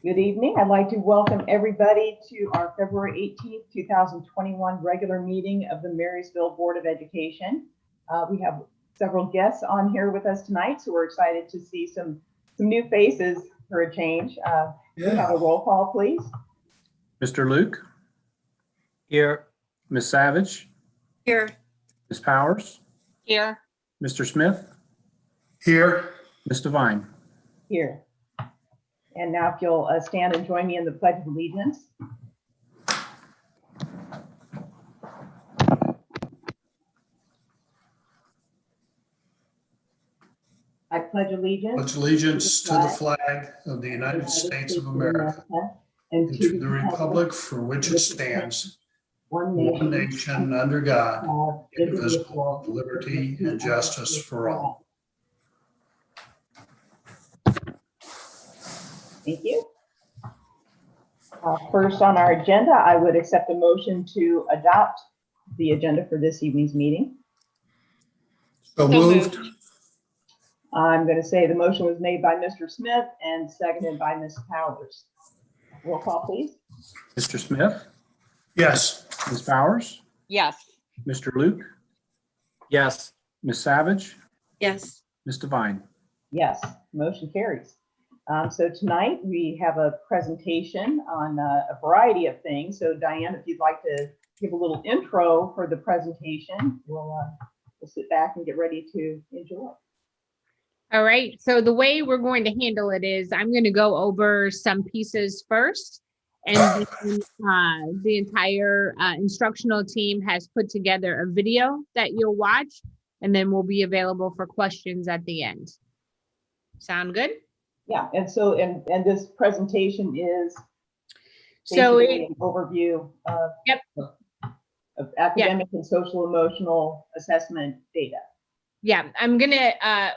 Good evening. I'd like to welcome everybody to our February 18th, 2021 regular meeting of the Marysville Board of Education. We have several guests on here with us tonight, so we're excited to see some new faces for a change. We have a roll call, please. Mr. Luke? Here. Ms. Savage? Here. Ms. Powers? Here. Mr. Smith? Here. Ms. Devine? Here. And now if you'll stand and join me in the Pledge of Allegiance. I pledge allegiance. Pledge allegiance to the flag of the United States of America and to the republic for which it stands, one nation under God, indivisible, with liberty and justice for all. Thank you. First on our agenda, I would accept a motion to adopt the agenda for this evening's meeting. So moved. I'm going to say the motion was made by Mr. Smith and seconded by Ms. Powers. Roll call, please. Mr. Smith? Yes. Ms. Powers? Yes. Mr. Luke? Yes. Ms. Savage? Yes. Ms. Devine? Yes, motion carries. So tonight we have a presentation on a variety of things. So Diane, if you'd like to give a little intro for the presentation, we'll sit back and get ready to enjoy. All right, so the way we're going to handle it is I'm going to go over some pieces first, and then, the entire instructional team has put together a video that you'll watch, and then we'll be available for questions at the end. Sound good? Yeah, and so and this presentation is So basically an overview of, Yep. of academic and social emotional assessment data. Yeah,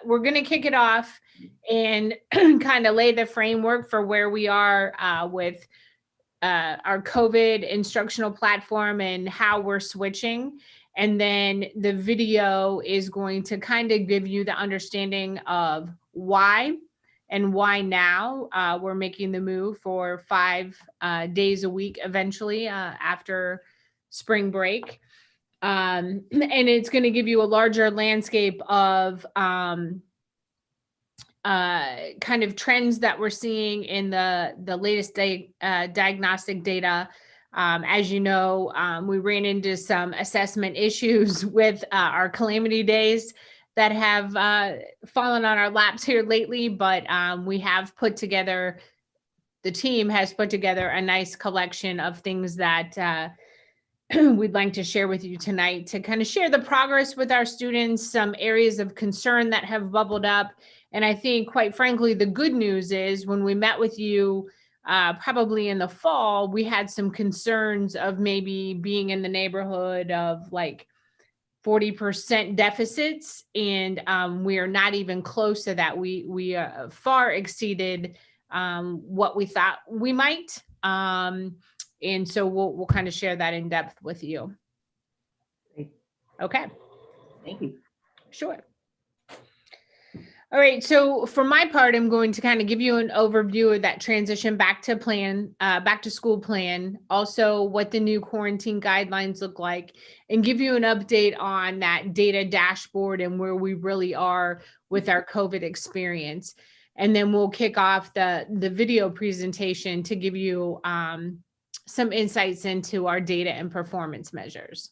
we're gonna kick it off and kind of lay the framework for where we are with our COVID instructional platform and how we're switching. And then the video is going to kind of give you the understanding of why and why now we're making the move for 5 days a week eventually after spring break. And it's going to give you a larger landscape of kind of trends that we're seeing in the latest diagnostic data. As you know, we ran into some assessment issues with our calamity days that have fallen on our laps here lately, but we have put together, the team has put together a nice collection of things that we'd like to share with you tonight to kind of share the progress with our students, some areas of concern that have bubbled up. And I think, quite frankly, the good news is when we met with you probably in the fall, we had some concerns of maybe being in the neighborhood of like 40% deficits, and we are not even close to that. We far exceeded what we thought we might. And so we'll kind of share that in depth with you. Great. Okay. Thank you. Sure. All right. So for my part, I'm going to kind of give you an overview of that transition back to school plan, also what the new quarantine guidelines look like, and give you an update on that data dashboard and where we really are with our COVID experience. And then we'll kick off the video presentation to give you some insights into our data and performance measures.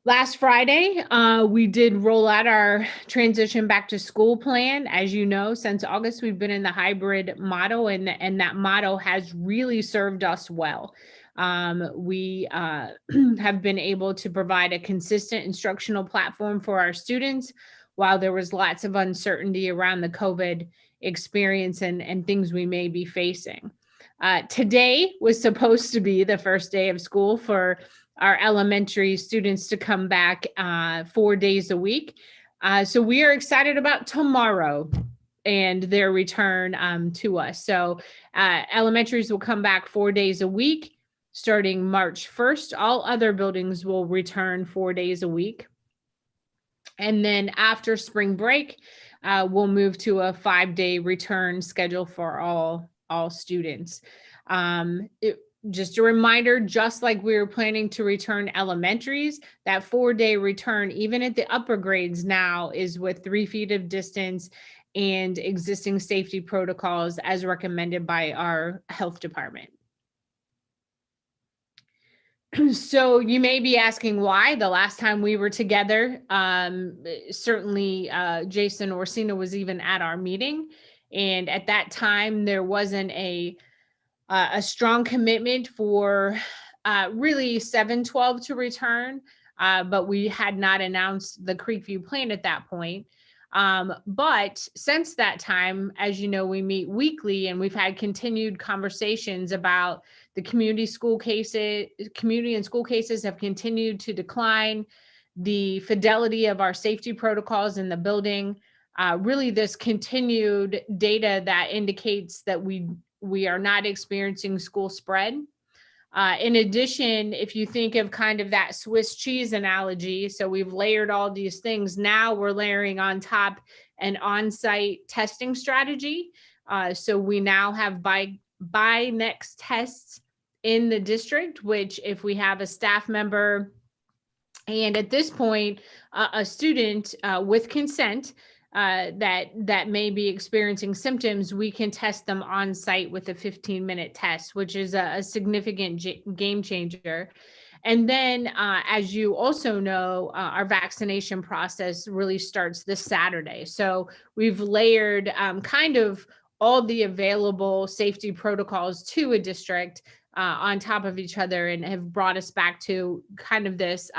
Last Friday, we did roll out our transition back to school plan. As you know, since August, we've been in the hybrid model, and that model has really served us well. We have been able to provide a consistent instructional platform for our students while there was lots of uncertainty around the COVID experience and things we may be facing. Today was supposed to be the first day of school for our elementary students to come back 4 days a week. So we are excited about tomorrow and their return to us. So elementaries will come back 4 days a week starting March 1st. All other buildings will return 4 days a week. And then after spring break, we'll move to a 5-day return schedule for all students. Just a reminder, just like we were planning to return elementaries, that 4-day return, even at the upper grades now, is with 3 feet of distance and existing safety protocols as recommended by our health department. So you may be asking why. The last time we were together, certainly Jason Orsina was even at our meeting. And at that time, there wasn't a strong commitment for really 7-12 to return, but we had not announced the Creekview plan at that point. But since that time, as you know, we meet weekly and we've had continued conversations about the community and school cases have continued to decline. The fidelity of our safety protocols in the building, really this continued data that indicates that we are not experiencing school spread. In addition, if you think of kind of that Swiss cheese analogy, so we've layered all these things. Now we're layering on top an on-site testing strategy. So we now have by next tests in the district, which if we have a staff member and at this point, a student with consent that may be experiencing symptoms, we can test them on site with a 15-minute test, which is a significant game changer. And then, as you also know, our vaccination process really starts this Saturday. So we've layered kind of all the available safety protocols to a district on top of each other and have brought us back to kind of this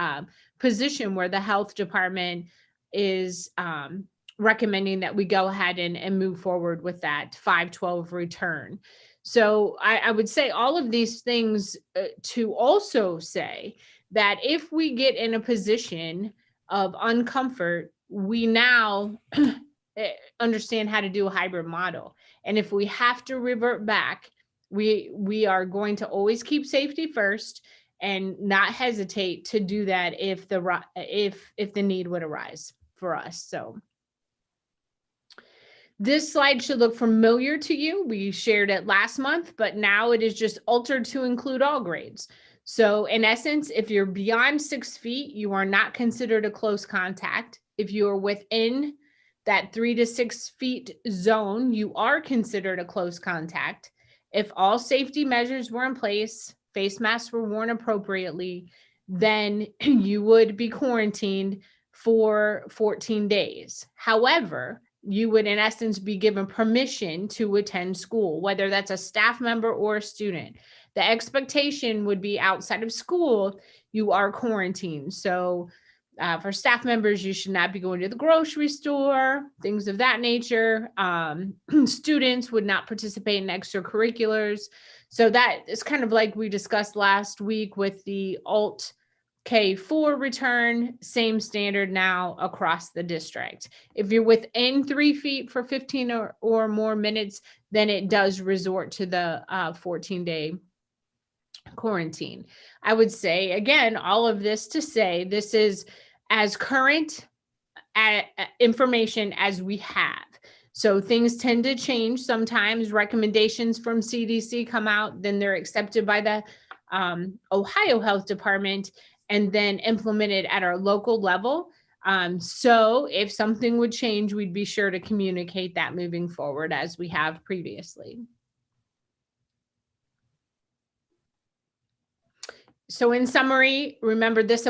position where the health department is recommending that we go ahead and move forward with that 5-12 return. So I would say all of these things to also say that if we get in a position of uncomfort, we now understand how to do a hybrid model. And if we have to revert back, we are going to always keep safety first and not hesitate to do that if the need would arise for us. So this slide should look familiar to you. We shared it last month, but now it is just altered to include all grades. So in essence, if you're beyond 6 feet, you are not considered a close contact. If you are within that 3 to 6 feet zone, you are considered a close contact. If all safety measures were in place, face masks were worn appropriately, then you would be quarantined for 14 days. However, you would in essence be given permission to attend school, whether that's a staff member or a student. The expectation would be outside of school, you are quarantined. So for staff members, you should not be going to the grocery store, things of that nature. Students would not participate in extracurriculars. So that is kind of like we discussed last week with the Alt K4 return, same standard now across the district. If you're within 3 feet for 15 or more minutes, then it does resort to the 14-day quarantine. I would say, again, all of this to say this is as current information as we have. So things tend to change. Sometimes recommendations from CDC come out, then they're accepted by the Ohio Health Department and then implemented at our local level. So if something would change, we'd be sure to communicate that moving forward as we have previously. So in summary, remember this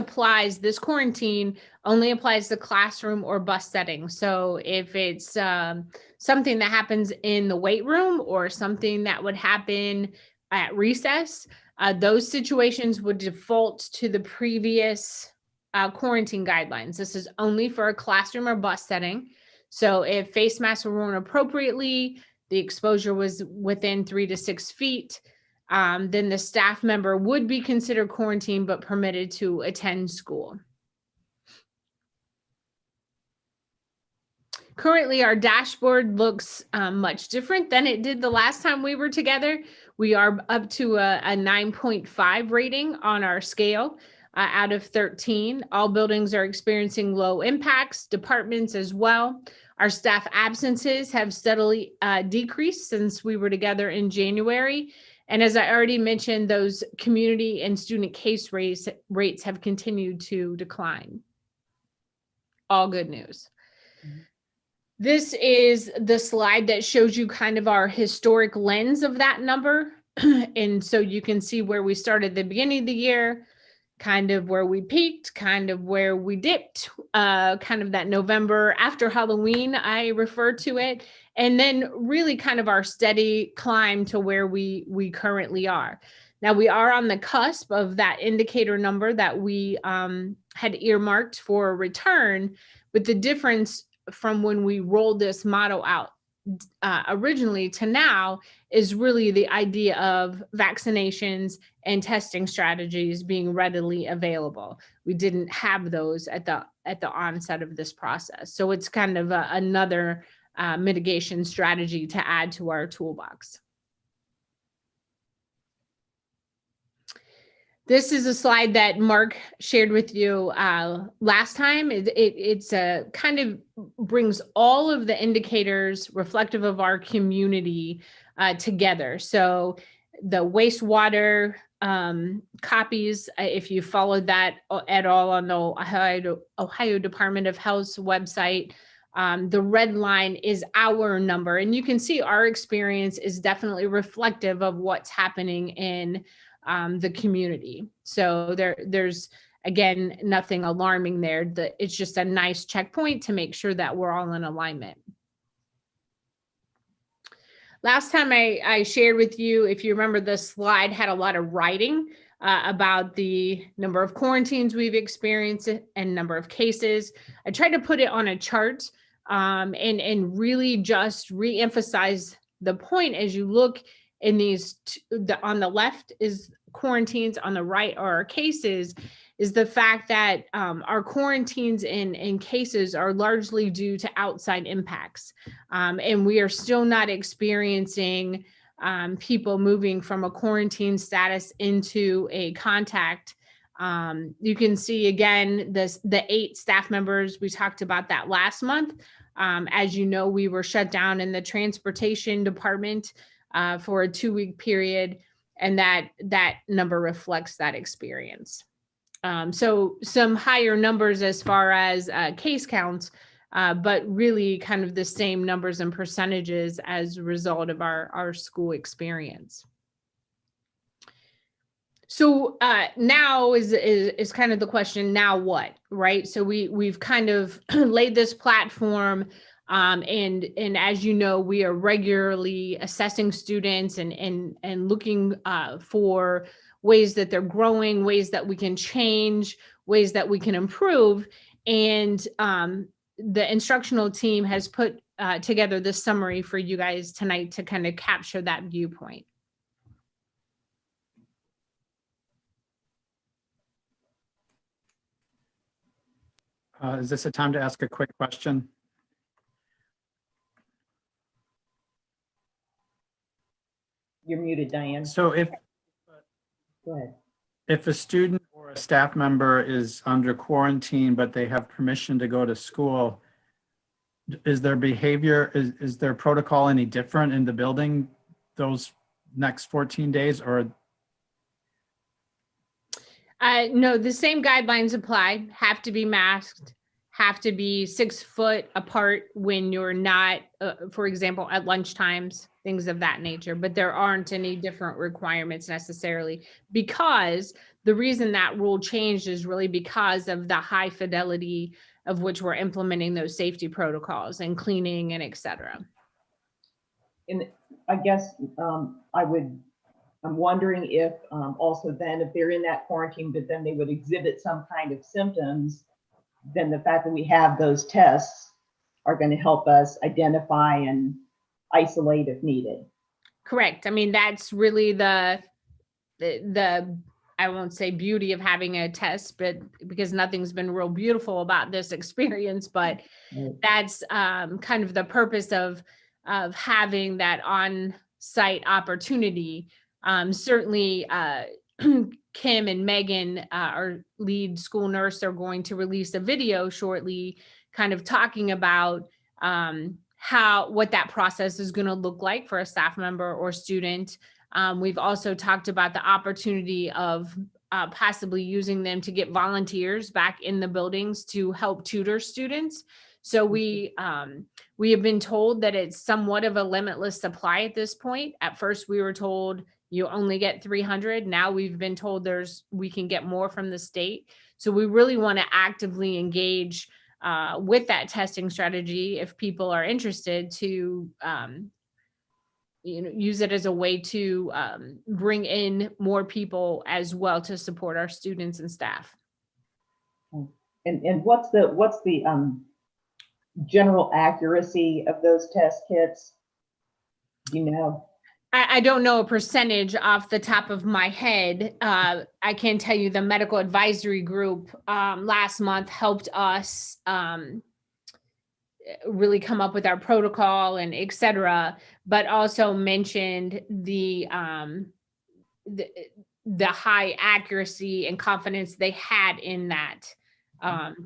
quarantine only applies to classroom or bus setting. So if it's something that happens in the weight room or something that would happen at recess, those situations would default to the previous quarantine guidelines. This is only for a classroom or bus setting. So if face masks were worn appropriately, the exposure was within 3 to 6 feet, then the staff member would be considered quarantined but permitted to attend school. Currently, our dashboard looks much different than it did the last time we were together. We are up to a 9.5 rating on our scale out of 13. All buildings are experiencing low impacts, departments as well. Our staff absences have steadily decreased since we were together in January. And as I already mentioned, those community and student case rates have continued to decline. All good news. This is the slide that shows you kind of our historic lens of that number. And so you can see where we started at the beginning of the year, kind of where we peaked, kind of where we dipped, kind of that November after Halloween, I refer to it, and then really kind of our steady climb to where we currently are. Now we are on the cusp of that indicator number that we had earmarked for a return, but the difference from when we rolled this model out originally to now is really the idea of vaccinations and testing strategies being readily available. We didn't have those at the onset of this process. So it's kind of another mitigation strategy to add to our toolbox. This is a slide that Mark shared with you last time. It's a kind of brings all of the indicators reflective of our community together. So the wastewater copies, if you followed that at all on the Ohio Department of Health's website, the red line is our number. And you can see our experience is definitely reflective of what's happening in the community. So there's, again, nothing alarming there. It's just a nice checkpoint to make sure that we're all in alignment. Last time I shared with you, if you remember, the slide had a lot of writing about the number of quarantines we've experienced and number of cases. I tried to put it on a chart and really just re-emphasize the point as you look in these, on the left is quarantines, on the right are our cases, is the fact that our quarantines and cases are largely due to outside impacts. And we are still not experiencing people moving from a quarantine status into a contact. You can see again, the 8 staff members, we talked about that last month. As you know, we were shut down in the transportation department for a 2-week period, and that number reflects that experience. So some higher numbers as far as case counts, but really kind of the same numbers and percentages as a result of our school experience. So now is kind of the question, now what, right? So we've kind of laid this platform. And as you know, we are regularly assessing students and looking for ways that they're growing, ways that we can change, ways that we can improve. And the instructional team has put together this summary for you guys tonight to kind of capture that viewpoint. Is this a time to ask a quick question? You're muted, Diane. So Go ahead. if a student or a staff member is under quarantine, but they have permission to go to school, is their behavior, is their protocol any different in the building those next 14 days, or? No, the same guidelines apply. Have to be masked, have to be 6 foot apart when you're not, for example, at lunch times, things of that nature. But there aren't any different requirements necessarily, because the reason that rule changed is really because of the high fidelity of which we're implementing those safety protocols and cleaning and et cetera. And I guess I'm wondering if also then if they're in that quarantine, but then they would exhibit some kind of symptoms, then the fact that we have those tests are going to help us identify and isolate if needed. Correct. I mean, that's really the I won't say beauty of having a test, but because nothing's been real beautiful about this experience, but that's kind of the purpose of having that on-site opportunity. Certainly, Kim and Megan, our lead school nurse, are going to release a video shortly kind of talking about what that process is going to look like for a staff member or student. We've also talked about the opportunity of possibly using them to get volunteers back in the buildings to help tutor students. So we have been told that it's somewhat of a limitless supply at this point. At first, we were told you only get 300. Now we've been told we can get more from the state. So we really want to actively engage with that testing strategy if people are interested to use it as a way to bring in more people as well to support our students and staff. And what's the general accuracy of those test kits? Do you know? I don't know a percentage off the top of my head. I can tell you the medical advisory group last month helped us really come up with our protocol and et cetera, but also mentioned the high accuracy and confidence they had in that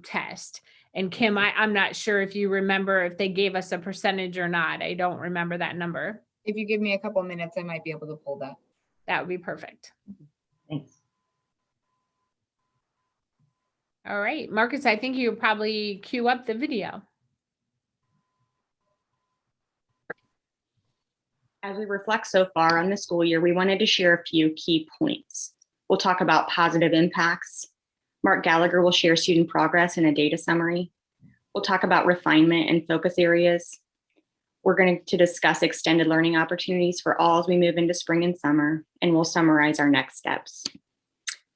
test. And Kim, I'm not sure if you remember if they gave us a percentage or not. I don't remember that number. If you give me a couple minutes, I might be able to pull that. That would be perfect. Thanks. All right, Marcus, I think you probably queue up the video. As we reflect so far on the school year, we wanted to share a few key points. We'll talk about positive impacts. Mark Gallagher will share student progress and a data summary. We'll talk about refinement and focus areas. We're going to discuss extended learning opportunities for all as we move into spring and summer, and we'll summarize our next steps.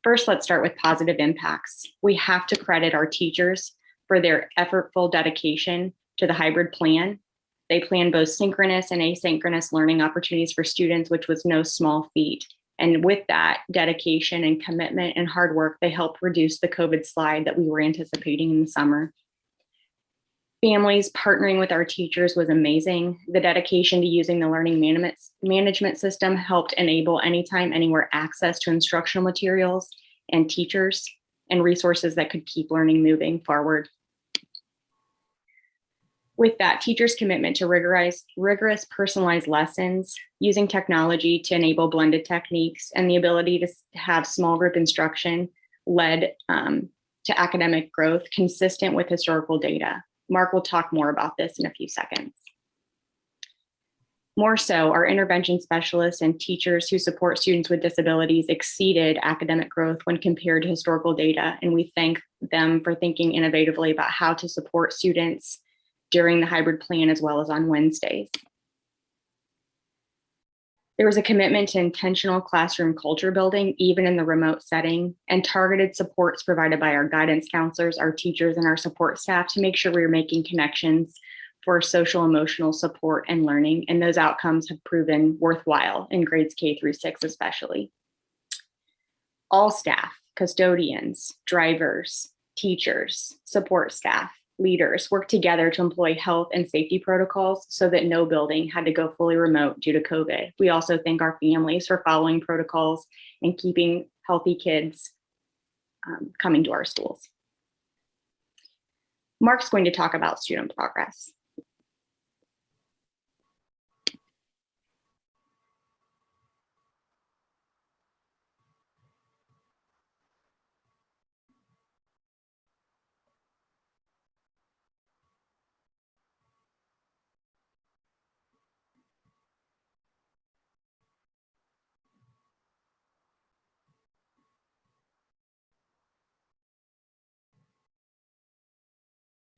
First, let's start with positive impacts. We have to credit our teachers for their effortful dedication to the hybrid plan. They planned both synchronous and asynchronous learning opportunities for students, which was no small feat. And with that dedication and commitment and hard work, they helped reduce the COVID slide that we were anticipating in the summer. Families partnering with our teachers was amazing. The dedication to using the learning management system helped enable anytime, anywhere access to instructional materials and teachers and resources that could keep learning moving forward. With that, teachers' commitment to rigorous personalized lessons, using technology to enable blended techniques, and the ability to have small group instruction led to academic growth consistent with historical data. Mark will talk more about this in a few seconds. More so, our intervention specialists and teachers who support students with disabilities exceeded academic growth when compared to historical data, and we thank them for thinking innovatively about how to support students during the hybrid plan as well as on Wednesdays. There was a commitment to intentional classroom culture building, even in the remote setting, and targeted supports provided by our guidance counselors, our teachers, and our support staff to make sure we were making connections for social emotional support and learning. And those outcomes have proven worthwhile in grades K through 6 especially. All staff, custodians, drivers, teachers, support staff, leaders work together to employ health and safety protocols so that no building had to go fully remote due to COVID. We also thank our families for following protocols and keeping healthy kids coming to our schools. Mark's going to talk about student progress.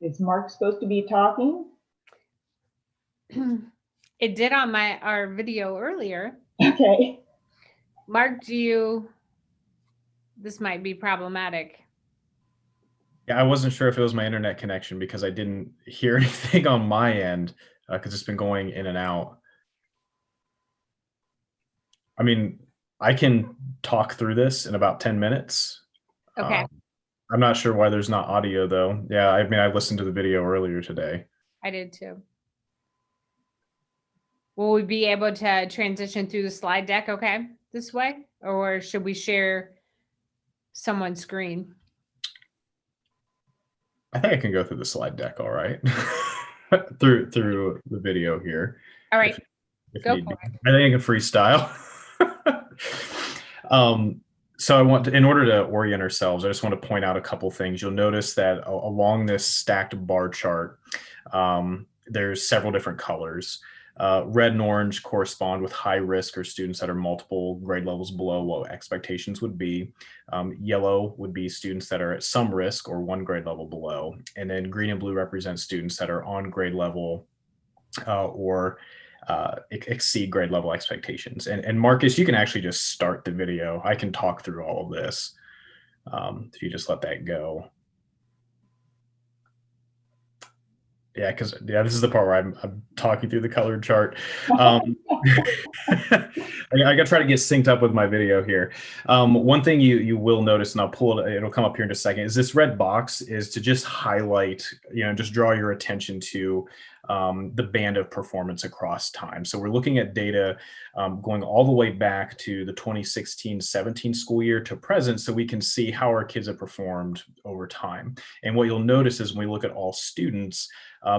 Is Mark supposed to be talking? It did on our video earlier. Okay. Mark, this might be problematic. Yeah, I wasn't sure if it was my internet connection because I didn't hear anything on my end because it's been going in and out. I mean, I can talk through this in about 10 minutes. Okay. I'm not sure why there's not audio though. Yeah, I mean, I listened to the video earlier today. I did too. Will we be able to transition through the slide deck okay this way? Or should we share someone's screen? I think I can go through the slide deck all right. through the video here. All right. If Go need for be. I think I can freestyle. So I want to, in order to orient ourselves, I just want to point out a couple things. You'll notice that along this stacked bar chart, there's several different colors. Red and orange correspond with high risk or students that are multiple grade levels below what expectations would be. Yellow would be students that are at some risk or one grade level below. And then green and blue represent students that are on grade level or exceed grade level expectations. And Marcus, you can actually just start the video. I can talk through all of this if you just let that go. Yeah, because this is the part where I'm talking through the colored chart. I gotta try to get synced up with my video here. One thing you will notice, and I'll pull it, it'll come up here in a second, is this red box is to just highlight, just draw your attention to the band of performance across time. So we're looking at data going all the way back to the 2016-17 school year to present, so we can see how our kids have performed over time. And what you'll notice is when we look at all students,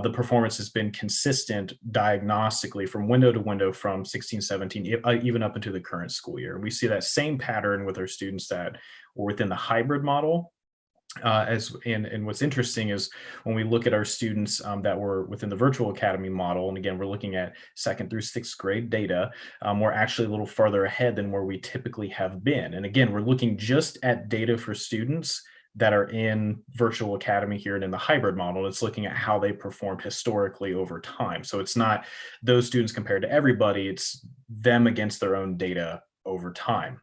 the performance has been consistent diagnostically from window to window from 16-17, even up into the current school year. We see that same pattern with our students that were within the hybrid model. And what's interesting is when we look at our students that were within the virtual academy model, and again, we're looking at 2nd through 6th grade data, we're actually a little farther ahead than where we typically have been. And again, we're looking just at data for students that are in virtual academy here and in the hybrid model. It's looking at how they performed historically over time. So it's not those students compared to everybody, it's them against their own data over time.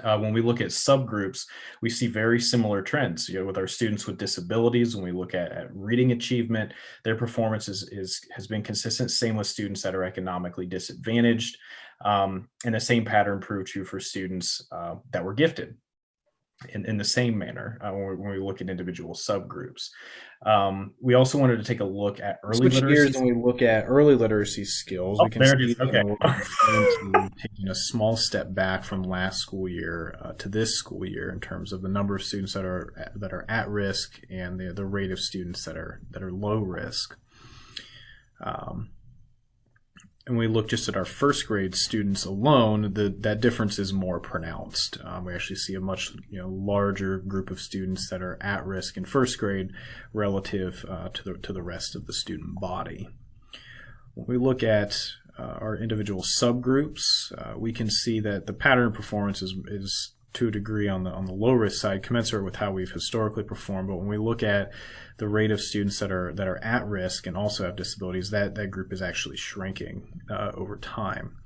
When we look at subgroups, we see very similar trends. With our students with disabilities, when we look at reading achievement, their performance has been consistent. Same with students that are economically disadvantaged, and the same pattern proved true for students that were gifted. In the same manner when we look at individual subgroups. We also wanted to take a look at early literacy. Gears when we look at early literacy skills, we can see taking a small step back from last school year to this school year in terms of the number of students that are at risk and the rate of students that are low risk. And we look just at our 1st grade students alone, that difference is more pronounced. We actually see a much larger group of students that are at risk in 1st grade relative to the rest of the student body. When we look at our individual subgroups, we can see that the pattern of performance is to a degree on the low risk side, commensurate with how we've historically performed. But when we look at the rate of students that are at risk and also have disabilities, that group is actually shrinking over time.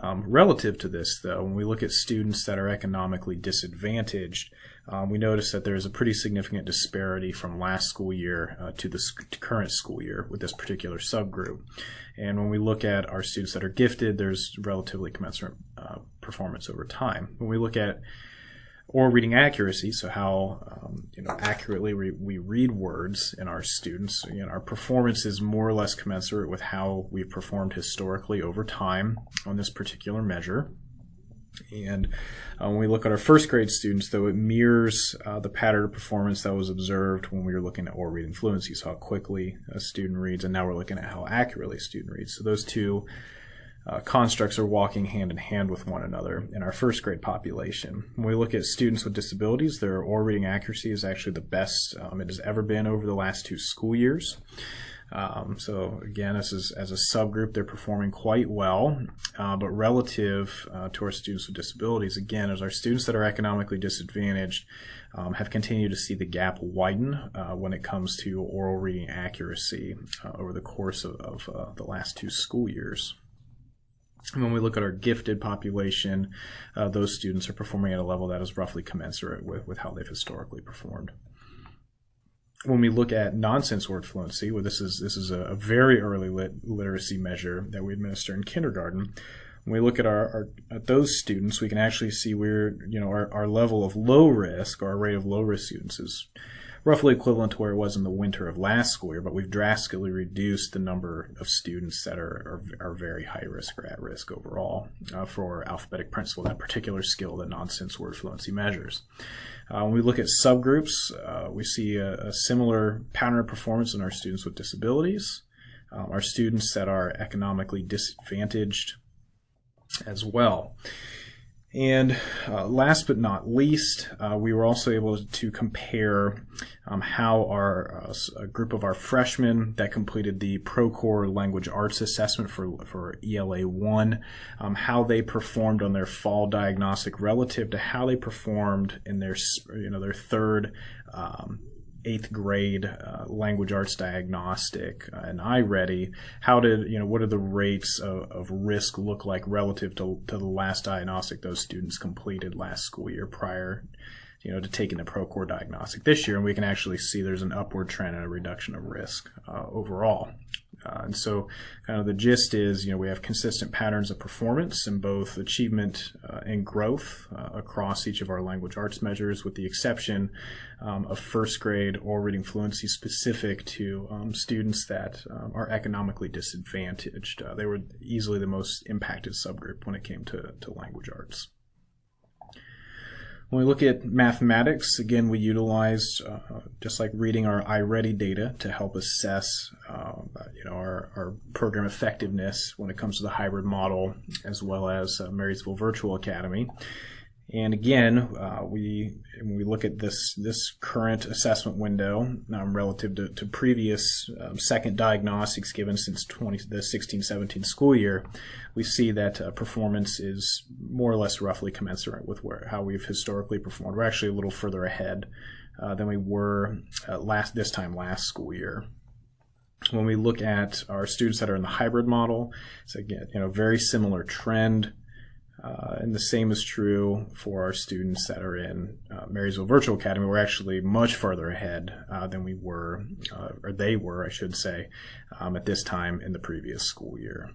Relative to this, though, when we look at students that are economically disadvantaged, we notice that there's a pretty significant disparity from last school year to the current school year with this particular subgroup. And when we look at our students that are gifted, there's relatively commensurate performance over time. When we look at oral reading accuracy, so how accurately we read words in our students, our performance is more or less commensurate with how we've performed historically over time on this particular measure. And when we look at our 1st grade students, though, it mirrors the pattern of performance that was observed when we were looking at oral reading fluency, so how quickly a student reads, and now we're looking at how accurately a student reads. So those two constructs are walking hand in hand with one another in our 1st grade population. When we look at students with disabilities, their oral reading accuracy is actually the best it has ever been over the last 2 school years. So again, as a subgroup, they're performing quite well, but relative to our students with disabilities, again, as our students that are economically disadvantaged have continued to see the gap widen when it comes to oral reading accuracy over the course of the last 2 school years. When we look at our gifted population, those students are performing at a level that is roughly commensurate with how they've historically performed. When we look at nonsense word fluency, this is a very early literacy measure that we administer in kindergarten. When we look at at those students, we can actually see our level of low risk, or our rate of low risk students, is roughly equivalent to where it was in the winter of last school year, but we've drastically reduced the number of students that are very high risk or at risk overall for alphabetic principle, that particular skill that nonsense word fluency measures. When we look at subgroups, we see a similar pattern of performance in our students with disabilities. our students that are economically disadvantaged as well. And last but not least, we were also able to compare how a group of our freshmen that completed the Procore Language Arts Assessment for ELA 1, how they performed on their fall diagnostic relative to how they performed in their third 8th grade language arts diagnostic and iReady. What did the rates of risk look like relative to the last diagnostic those students completed last school year prior to taking the Procore diagnostic this year? And we can actually see there's an upward trend and a reduction of risk overall. And so kind of the gist is, we have consistent patterns of performance in both achievement and growth across each of our language arts measures, with the exception of first grade or reading fluency specific to students that are economically disadvantaged. They were easily the most impacted subgroup when it came to language arts. When we look at mathematics, again, we utilized, just like reading, our iReady data to help assess our program effectiveness when it comes to the hybrid model, as well as Marysville Virtual Academy. And again, when we look at this current assessment window relative to previous second diagnostics given since the 16-17 school year, we see that performance is more or less roughly commensurate with how we've historically performed. We're actually a little further ahead than we were this time last school year. When we look at our students that are in the hybrid model, it's again, very similar trend. And the same is true for our students that are in Marysville Virtual Academy. We're actually much further ahead than we were, or they were, I should say, at this time in the previous school year.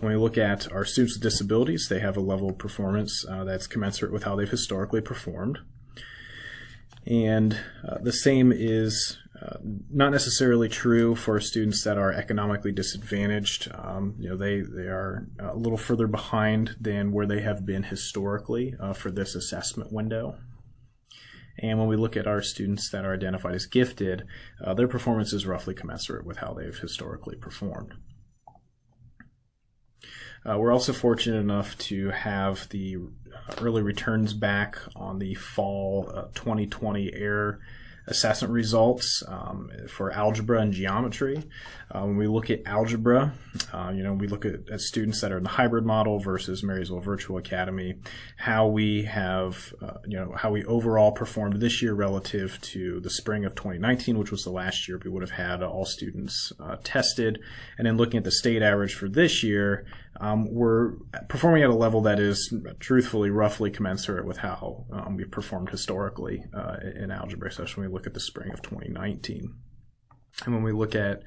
When we look at our students with disabilities, they have a level of performance that's commensurate with how they've historically performed. And the same is not necessarily true for students that are economically disadvantaged. They are a little further behind than where they have been historically for this assessment window. And when we look at our students that are identified as gifted, their performance is roughly commensurate with how they've historically performed. We're also fortunate enough to have the early returns back on the fall 2020 AIR assessment results for algebra and geometry. When we look at algebra, we look at students that are in the hybrid model versus Marysville Virtual Academy, how we have, how we overall performed this year relative to the spring of 2019, which was the last year we would have had all students tested. And then looking at the state average for this year, we're performing at a level that is truthfully roughly commensurate with how we've performed historically in algebra, especially when we look at the spring of 2019. And when we look at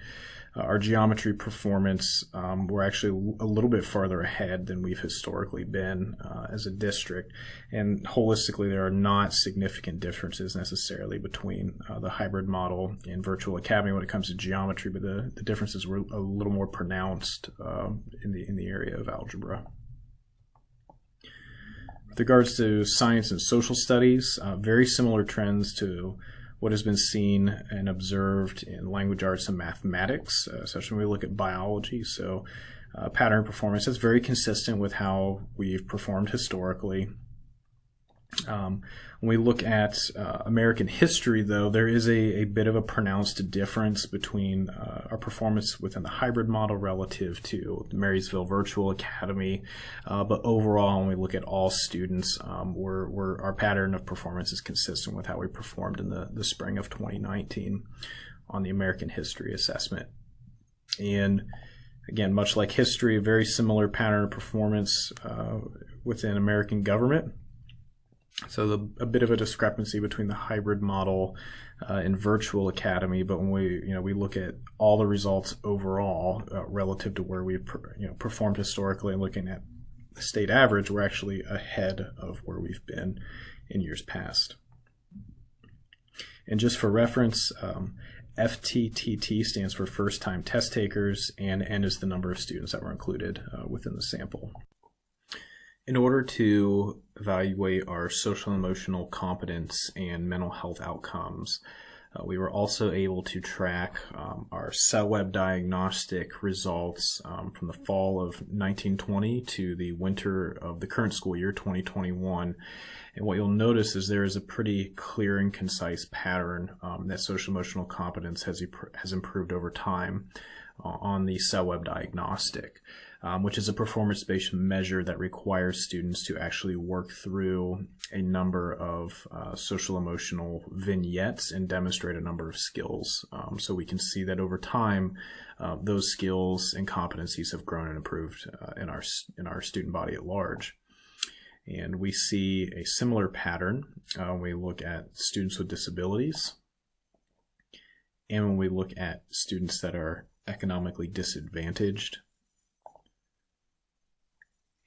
our geometry performance, we're actually a little bit farther ahead than we've historically been as a district. And holistically, there are not significant differences necessarily between the hybrid model and Virtual Academy when it comes to geometry, but the differences were a little more pronounced in the area of algebra. With regards to science and social studies, very similar trends to what has been seen and observed in language arts and mathematics, especially when we look at biology. So pattern performance is very consistent with how we've performed historically. When we look at American history, though, there is a bit of a pronounced difference between our performance within the hybrid model relative to the Marysville Virtual Academy. But overall, when we look at all students, our pattern of performance is consistent with how we performed in the spring of 2019 on the American history assessment. And again, much like history, a very similar pattern of performance within American government. So a bit of a discrepancy between the hybrid model and Virtual Academy, but when we look at all the results overall relative to where we've performed historically and looking at the state average, we're actually ahead of where we've been in years past. And just for reference, FTTT stands for first time test takers, and N is the number of students that were included within the sample. In order to evaluate our social and emotional competence and mental health outcomes, We were also able to track our cell web diagnostic results from the fall of 1920 to the winter of the current school year, 2021. And what you'll notice is there is a pretty clear and concise pattern that social emotional competence has improved over time on the cell web diagnostic, which is a performance-based measure that requires students to actually work through a number of social emotional vignettes and demonstrate a number of skills. So we can see that over time, those skills and competencies have grown and improved in our student body at large. And we see a similar pattern when we look at students with disabilities and when we look at students that are economically disadvantaged.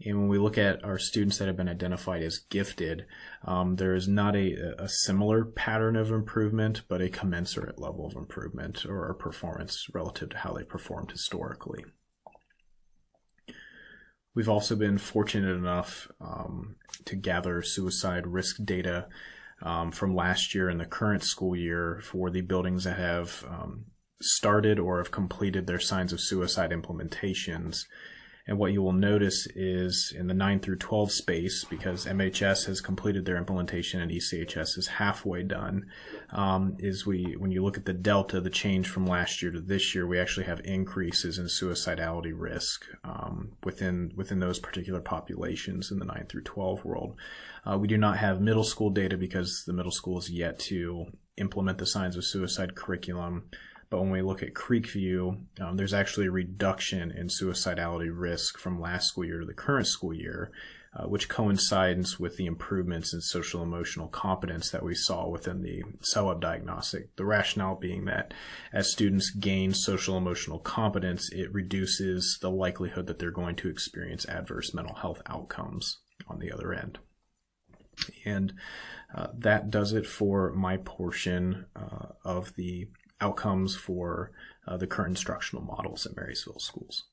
And when we look at our students that have been identified as gifted, there is not a similar pattern of improvement, but a commensurate level of improvement or performance relative to how they performed historically. We've also been fortunate enough to gather suicide risk data from last year and the current school year for the buildings that have started or have completed their signs of suicide implementations. And what you will notice is in the 9 through 12 space, because MHS has completed their implementation and ECHS is halfway done, when you look at the delta, the change from last year to this year, we actually have increases in suicidality risk within those particular populations in the 9 through 12 world. We do not have middle school data because the middle school is yet to implement the signs of suicide curriculum. But when we look at Creekview, there's actually a reduction in suicidality risk from last school year to the current school year, which coincides with the improvements in social emotional competence that we saw within the cell web diagnostic. The rationale being that as students gain social emotional competence, it reduces the likelihood that they're going to experience adverse mental health outcomes on the other end. And that does it for my portion of the outcomes for the current instructional models at Marysville schools.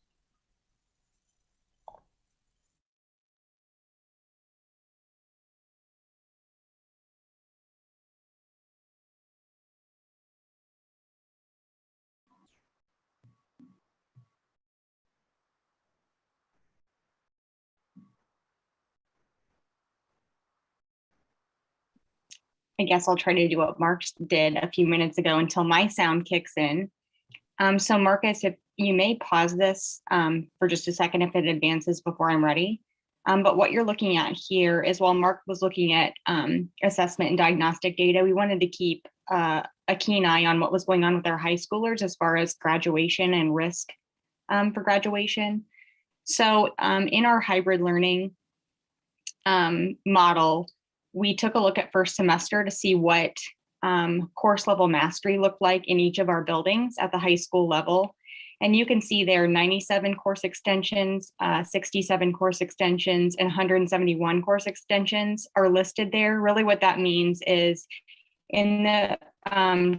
I guess I'll try to do what Mark did a few minutes ago until my sound kicks in. So Marcus, if you may pause this for just a second if it advances before I'm ready. But what you're looking at here is while Mark was looking at assessment and diagnostic data, we wanted to keep a keen eye on what was going on with our high schoolers as far as graduation and risk for graduation. So in our hybrid learning model, we took a look at first semester to see what course level mastery looked like in each of our buildings at the high school level. And you can see there 97 course extensions, 67 course extensions, and 171 course extensions are listed there. Really what that means is in the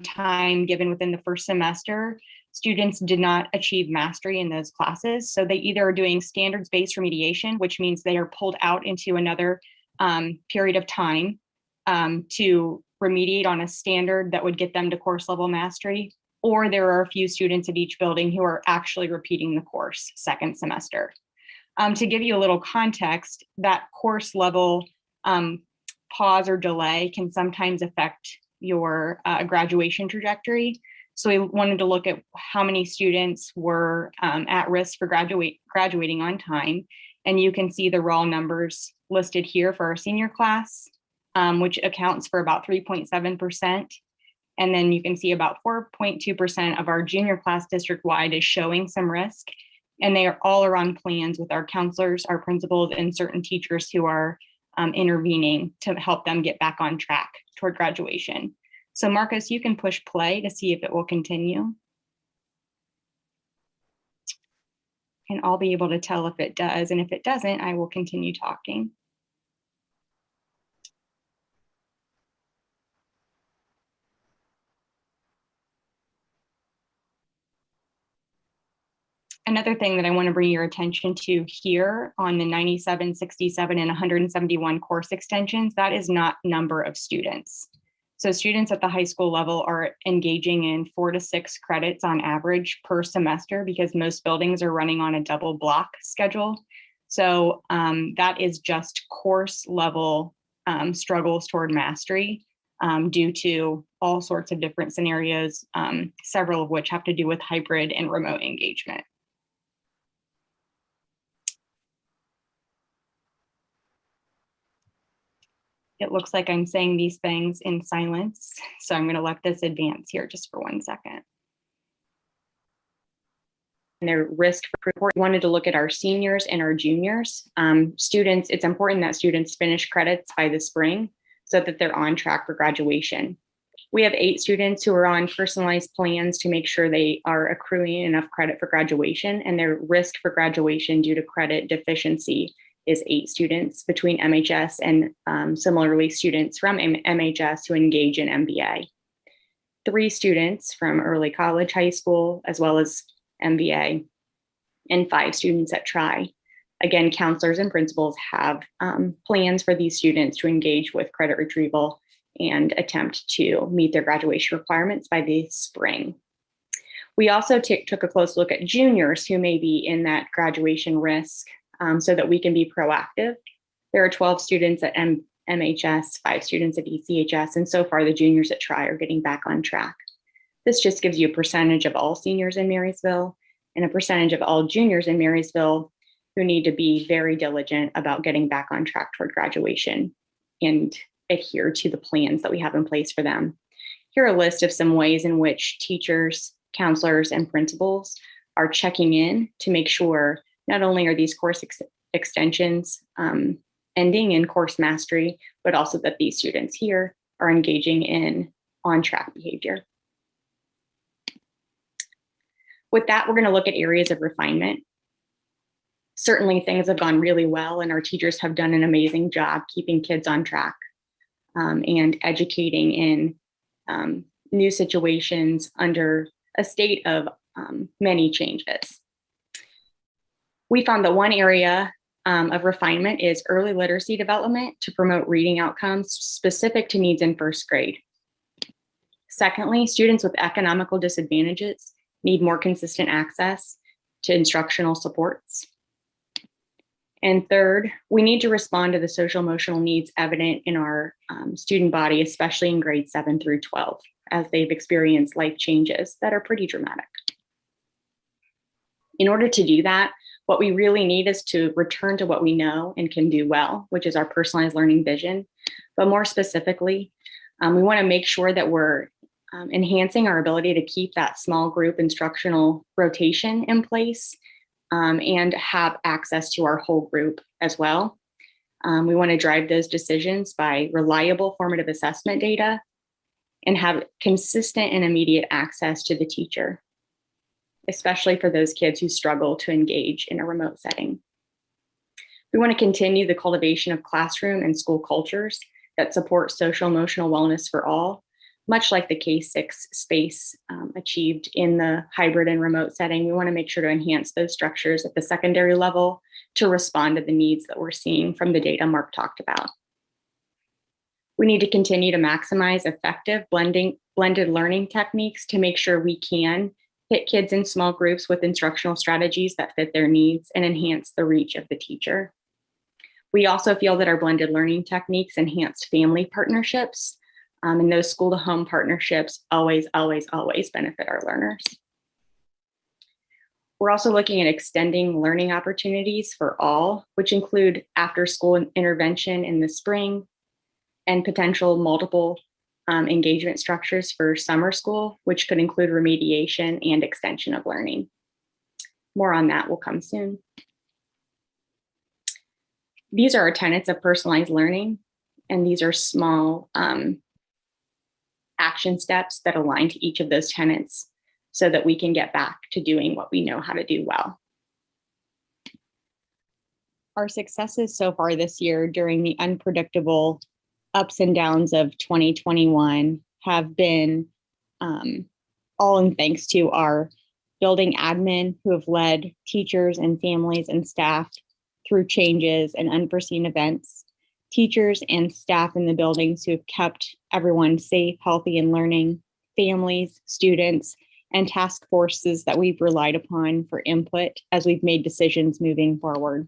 time given within the first semester, students did not achieve mastery in those classes. So they either are doing standards-based remediation, which means they are pulled out into another period of time to remediate on a standard that would get them to course level mastery, or there are a few students at each building who are actually repeating the course second semester. To give you a little context, that course level pause or delay can sometimes affect your graduation trajectory. So we wanted to look at how many students were at risk for graduating on time. And you can see the raw numbers listed here for our senior class, which accounts for about 3.7%. And then you can see about 4.2% of our junior class district-wide is showing some risk. And they are all on plans with our counselors, our principals, and certain teachers who are intervening to help them get back on track toward graduation. So Marcus, you can push play to see if it will continue. And I'll be able to tell if it does. And if it doesn't, I will continue talking. Another thing that I want to bring your attention to here on the 97, 67, and 171 course extensions, that is not number of students. So students at the high school level are engaging in 4 to 6 credits on average per semester because most buildings are running on a double block schedule. So that is just course level struggles toward mastery due to all sorts of different scenarios, several of which have to do with hybrid and remote engagement. It looks like I'm saying these things in silence, so I'm going to let this advance here just for 1 second. And their risk for report, we wanted to look at our seniors and our juniors. Students, it's important that students finish credits by the spring so that they're on track for graduation. We have 8 students who are on personalized plans to make sure they are accruing enough credit for graduation, and their risk for graduation due to credit deficiency is 8 students between MHS and similarly students from MHS who engage in MBA. 3 students from early college, high school, as well as MBA, and 5 students at TRI. Again, counselors and principals have plans for these students to engage with credit retrieval and attempt to meet their graduation requirements by the spring. We also took a close look at juniors who may be in that graduation risk so that we can be proactive. There are 12 students at MHS, 5 students at ECHS, and so far the juniors at TRI are getting back on track. This just gives you a percentage of all seniors in Marysville and a percentage of all juniors in Marysville who need to be very diligent about getting back on track toward graduation and adhere to the plans that we have in place for them. Here are a list of some ways in which teachers, counselors, and principals are checking in to make sure not only are these course extensions ending in course mastery, but also that these students here are engaging in on-track behavior. With that, we're going to look at areas of refinement. Certainly things have gone really well and our teachers have done an amazing job keeping kids on track and educating in new situations under a state of many changes. We found that one area of refinement is early literacy development to promote reading outcomes specific to needs in first grade. Secondly, students with economical disadvantages need more consistent access to instructional supports. And third, we need to respond to the social emotional needs evident in our student body, especially in grades 7 through 12, as they've experienced life changes that are pretty dramatic. In order to do that, what we really need is to return to what we know and can do well, which is our personalized learning vision. But more specifically, we want to make sure that we're enhancing our ability to keep that small group instructional rotation in place and have access to our whole group as well. We want to drive those decisions by reliable formative assessment data and have consistent and immediate access to the teacher, especially for those kids who struggle to engage in a remote setting. We want to continue the cultivation of classroom and school cultures that support social emotional wellness for all, much like the K-6 space achieved in the hybrid and remote setting. We want to make sure to enhance those structures at the secondary level to respond to the needs that we're seeing from the data Mark talked about. We need to continue to maximize effective blended learning techniques to make sure we can hit kids in small groups with instructional strategies that fit their needs and enhance the reach of the teacher. We also feel that our blended learning techniques enhanced family partnerships, and those school-to-home partnerships always benefit our learners. We're also looking at extending learning opportunities for all, which include after-school intervention in the spring and potential multiple engagement structures for summer school, which could include remediation and extension of learning. More on that will come soon. These are our tenets of personalized learning, and these are small action steps that align to each of those tenets so that we can get back to doing what we know how to do well. Our successes so far this year during the unpredictable ups and downs of 2021 have been all in thanks to our building admin who have led teachers and families and staff through changes and unforeseen events, teachers and staff in the buildings who have kept everyone safe, healthy, and learning, families, students, and task forces that we've relied upon for input as we've made decisions moving forward.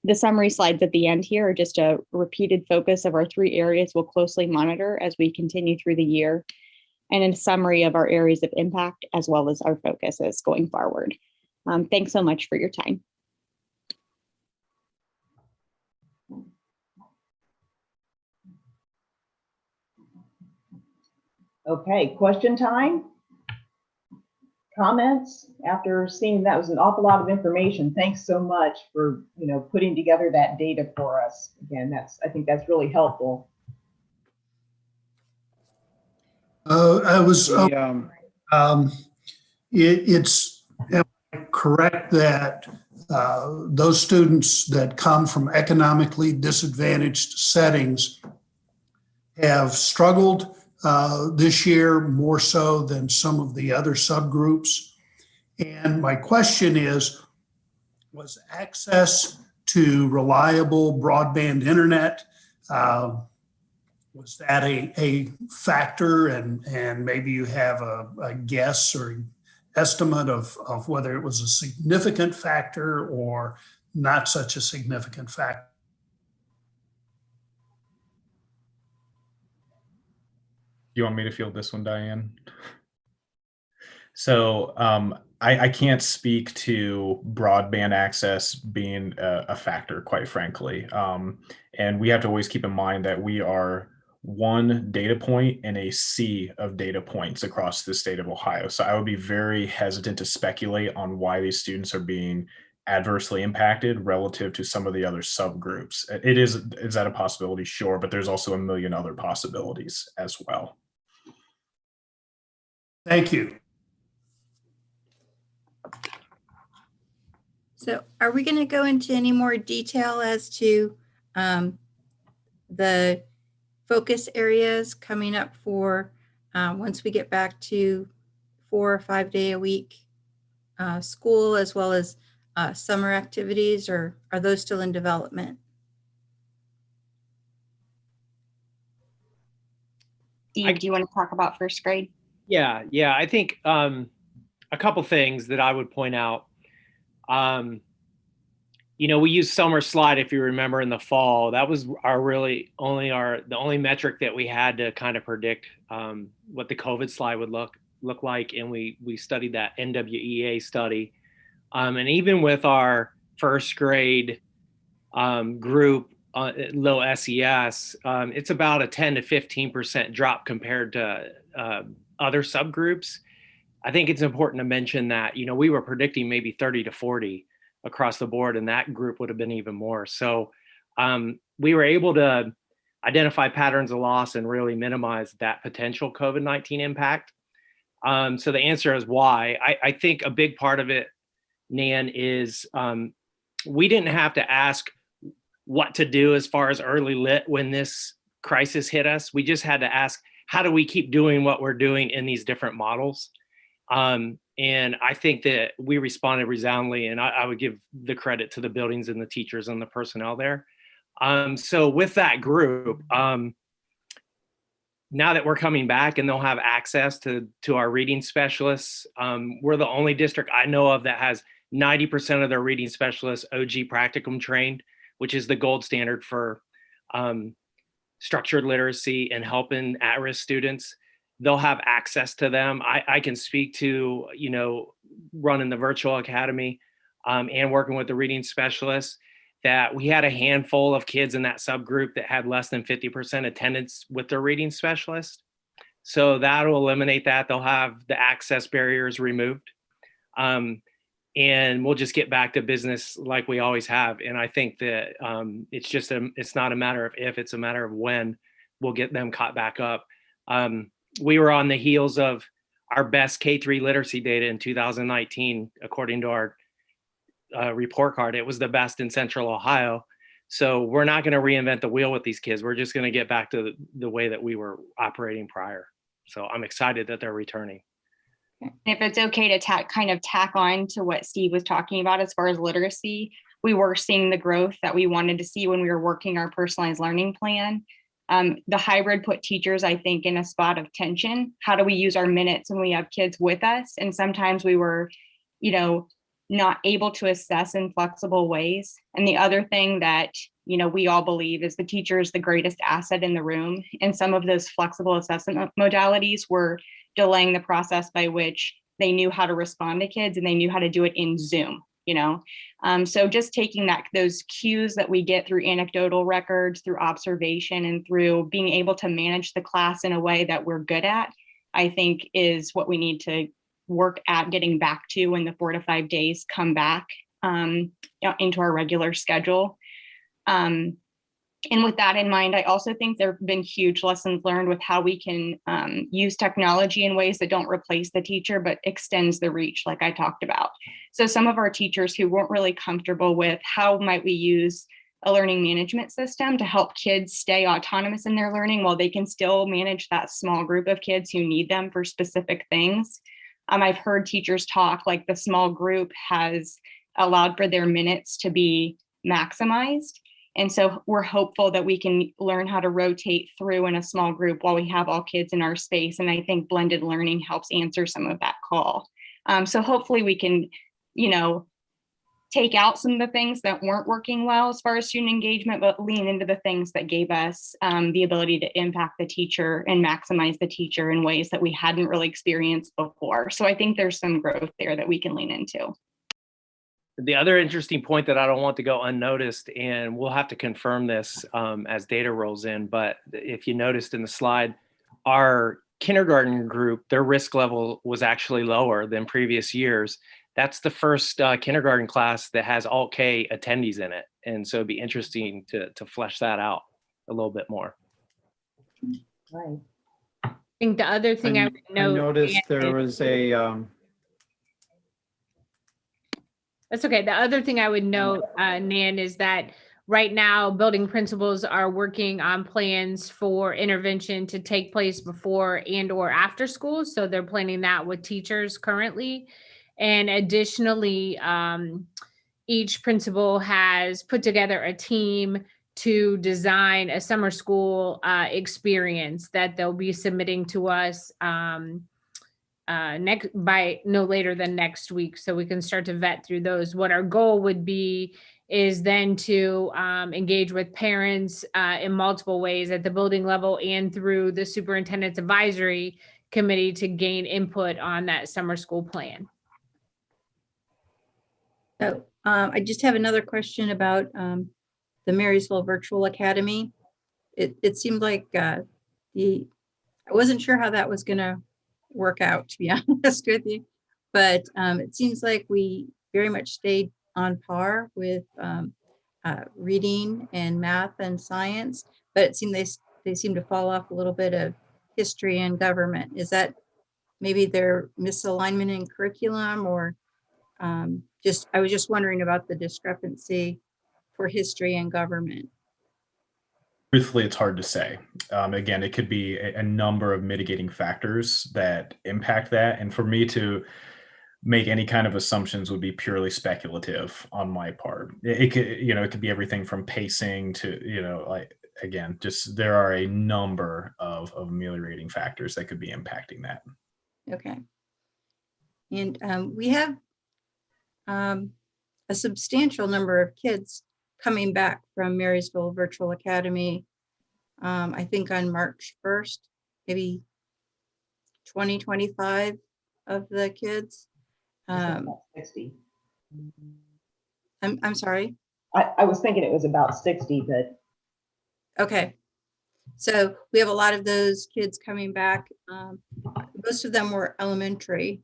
The summary slides at the end here are just a repeated focus of our 3 areas we'll closely monitor as we continue through the year, and a summary of our areas of impact as well as our focuses going forward. Thanks so much for your time. Okay, question time? Comments? After seeing that was an awful lot of information. Thanks so much for, putting together that data for us. Again, I think that's really helpful. It's correct that those students that come from economically disadvantaged settings have struggled this year more so than some of the other subgroups. And my question is, was access to reliable broadband internet, was that a factor? And maybe you have a guess or estimate of whether it was a significant factor or not such a significant factor? You want me to field this one, Diane? So I can't speak to broadband access being a factor, quite frankly. And we have to always keep in mind that we are one data point in a sea of data points across the state of Ohio. So I would be very hesitant to speculate on why these students are being adversely impacted relative to some of the other subgroups. Is that a possibility? Sure, but there's also a million other possibilities as well. Thank you. So are we going to go into any more detail as to the focus areas coming up for once we get back to 4 or 5 day a week school, as well as summer activities, or are those still in development? Steve, do you want to talk about first grade? Yeah, I think a couple things that I would point out. We used summer slide, if you remember, in the fall. That was the only metric that we had to kind of predict what the COVID slide would look like, and we studied that NWEA study. And even with our first grade group, low SES, it's about a 10 to 15% drop compared to other subgroups. I think it's important to mention that, we were predicting maybe 30 to 40 across the board, and that group would have been even more. So we were able to identify patterns of loss and really minimize that potential COVID-19 impact. So the answer is why. I think a big part of it, Nan, is we didn't have to ask what to do as far as early lit when this crisis hit us. We just had to ask, how do we keep doing what we're doing in these different models? And I think that we responded resoundingly, and I would give the credit to the buildings and the teachers and the personnel there. So with that group, now that we're coming back and they'll have access to our reading specialists, we're the only district I know of that has 90% of their reading specialists OG practicum trained, which is the gold standard for structured literacy and helping at-risk students. They'll have access to them. I can speak to, running the virtual academy and working with the reading specialists, that we had a handful of kids in that subgroup that had less than 50% attendance with their reading specialist. So that'll eliminate that. They'll have the access barriers removed. And we'll just get back to business like we always have. And I think that it's not a matter of if, it's a matter of when we'll get them caught back up. We were on the heels of our best K-3 literacy data in 2019, according to our report card. It was the best in Central Ohio. So we're not going to reinvent the wheel with these kids. We're just going to get back to the way that we were operating prior. So I'm excited that they're returning. If it's okay to kind of tack on to what Steve was talking about as far as literacy, we were seeing the growth that we wanted to see when we were working our personalized learning plan. The hybrid put teachers, I think, in a spot of tension. How do we use our minutes when we have kids with us? And sometimes we were, not able to assess in flexible ways. And the other thing that, we all believe is the teacher is the greatest asset in the room. And some of those flexible assessment modalities were delaying the process by which they knew how to respond to kids and they knew how to do it in Zoom. So just taking those cues that we get through anecdotal records, through observation, and through being able to manage the class in a way that we're good at, I think is what we need to work at getting back to when the 4 to 5 days come back into our regular schedule. And with that in mind, I also think there have been huge lessons learned with how we can use technology in ways that don't replace the teacher, but extends the reach, like I talked about. So some of our teachers who weren't really comfortable with how might we use a learning management system to help kids stay autonomous in their learning while they can still manage that small group of kids who need them for specific things. I've heard teachers talk like the small group has allowed for their minutes to be maximized. And so we're hopeful that we can learn how to rotate through in a small group while we have all kids in our space. And I think blended learning helps answer some of that call. So hopefully we can, take out some of the things that weren't working well as far as student engagement, but lean into the things that gave us the ability to impact the teacher and maximize the teacher in ways that we hadn't really experienced before. So I think there's some growth there that we can lean into. The other interesting point that I don't want to go unnoticed, and we'll have to confirm this as data rolls in, but if you noticed in the slide, our kindergarten group, their risk level was actually lower than previous years. That's the first kindergarten class that has Alt K attendees in it. And so it'd be interesting to flesh that out a little bit more. Right. I think the other thing I would note. I noticed there was a, That's okay. The other thing I would note, Nan, is that right now building principals are working on plans for intervention to take place before and or after school. So they're planning that with teachers currently. And additionally, each principal has put together a team to design a summer school experience that they'll be submitting to us by no later than next week, so we can start to vet through those. What our goal would be is then to engage with parents in multiple ways at the building level and through the superintendent's advisory committee to gain input on that summer school plan. So I just have another question about the Marysville Virtual Academy. It seemed like I wasn't sure how that was going to work out, to be honest with you, but it seems like we very much stayed on par with reading and math and science, but it seemed they seem to fall off a little bit of history and government. Is that maybe their misalignment in curriculum, or I was just wondering about the discrepancy for history and government? Truthfully, it's hard to say. Again, it could be a number of mitigating factors that impact that. And for me to make any kind of assumptions would be purely speculative on my part. It could be everything from pacing to, again, just there are a number of ameliorating factors that could be impacting that. Okay. And we have a substantial number of kids coming back from Marysville Virtual Academy, I think on March 1st, maybe 25 of the kids. 60. I'm sorry. I was thinking it was about 60, but. Okay. So we have a lot of those kids coming back. Most of them were elementary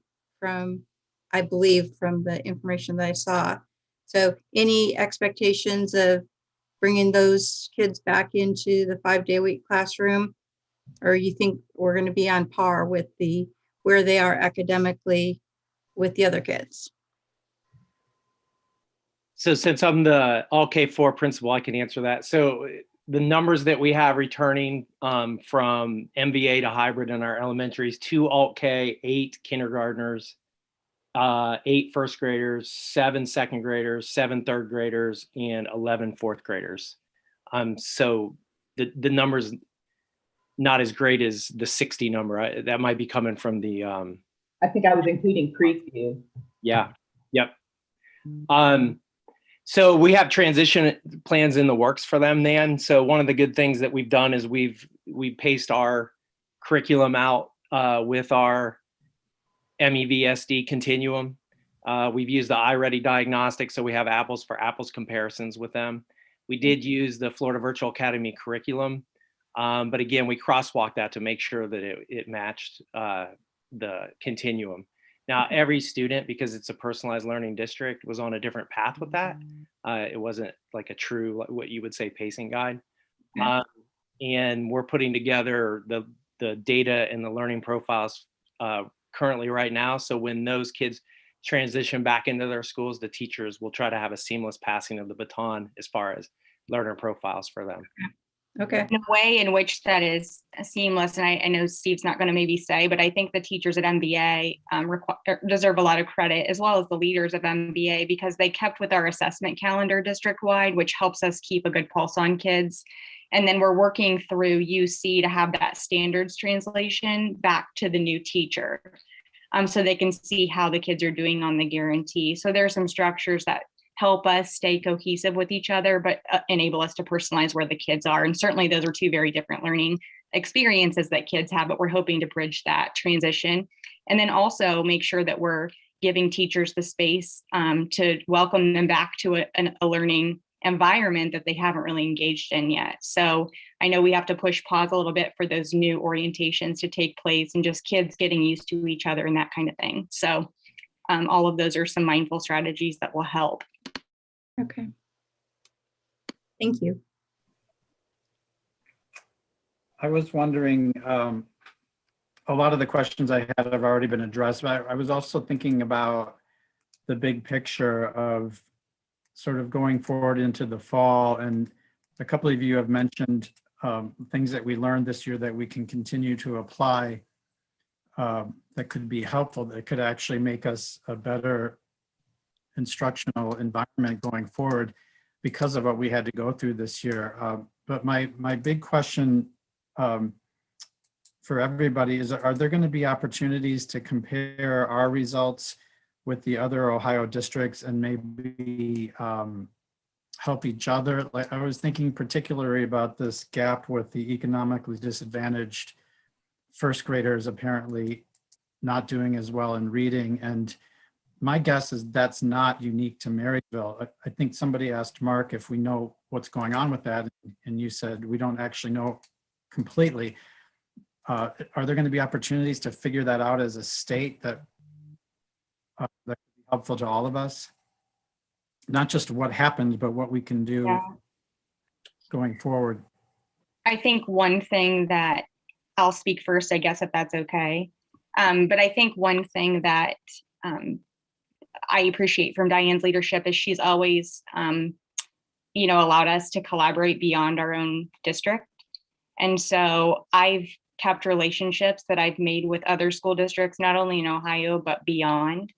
I believe, from the information that I saw. So any expectations of bringing those kids back into the 5-day-a-week classroom, or you think we're going to be on par with where they are academically with the other kids? So since I'm the All K4 principal, I can answer that. So the numbers that we have returning from MVA to hybrid in our elementaries, 2 Alt K, 8 kindergartners, 8 first graders, 7 second graders, 7 third graders, and 11 fourth graders. So the number's not as great as the 60 number. That might be coming from the I think I was including Creekview. yeah. Yep. So we have transition plans in the works for them, Nan. So one of the good things that we've done is we've paced our curriculum out with our MEVSD continuum. We've used the iReady diagnostic, so we have apples for apples comparisons with them. We did use the Florida Virtual Academy curriculum, but again, we crosswalked that to make sure that it matched the continuum. Now, every student, because it's a personalized learning district, was on a different path with that. It wasn't like a true, what you would say, pacing guide. And we're putting together the data and the learning profiles currently right now. So when those kids transition back into their schools, the teachers will try to have a seamless passing of the baton as far as learner profiles for them. Okay. In a way in which that is seamless, and I know Steve's not going to maybe say, but I think the teachers at MBA deserve a lot of credit, as well as the leaders of MBA, because they kept with our assessment calendar district-wide, which helps us keep a good pulse on kids. And then we're working through UC to have that standards translation back to the new teacher, so they can see how the kids are doing on the guarantee. So there are some structures that help us stay cohesive with each other, but enable us to personalize where the kids are. And certainly those are two very different learning experiences that kids have, but we're hoping to bridge that transition. And then also make sure that we're giving teachers the space to welcome them back to a learning environment that they haven't really engaged in yet. So I know we have to push pause a little bit for those new orientations to take place and just kids getting used to each other and that kind of thing. So all of those are some mindful strategies that will help. Okay. Thank you. I was wondering, a lot of the questions I had have already been addressed, but I was also thinking about the big picture of sort of going forward into the fall. And a couple of you have mentioned things that we learned this year that we can continue to apply that could be helpful, that could actually make us a better instructional environment going forward because of what we had to go through this year. But my big question for everybody is, are there going to be opportunities to compare our results with the other Ohio districts and maybe help each other? Like, I was thinking particularly about this gap with the economically disadvantaged first graders apparently not doing as well in reading. And my guess is that's not unique to Marysville. I think somebody asked Mark if we know what's going on with that, and you said we don't actually know completely. Are there going to be opportunities to figure that out as a state that that could be helpful to all of us? Not just what happened, but what we can do going forward. I think one thing that I'll speak first, I guess, if that's okay. But I think one thing that I appreciate from Diane's leadership is she's always, allowed us to collaborate beyond our own district. And so I've kept relationships that I've made with other school districts, not only in Ohio, but beyond.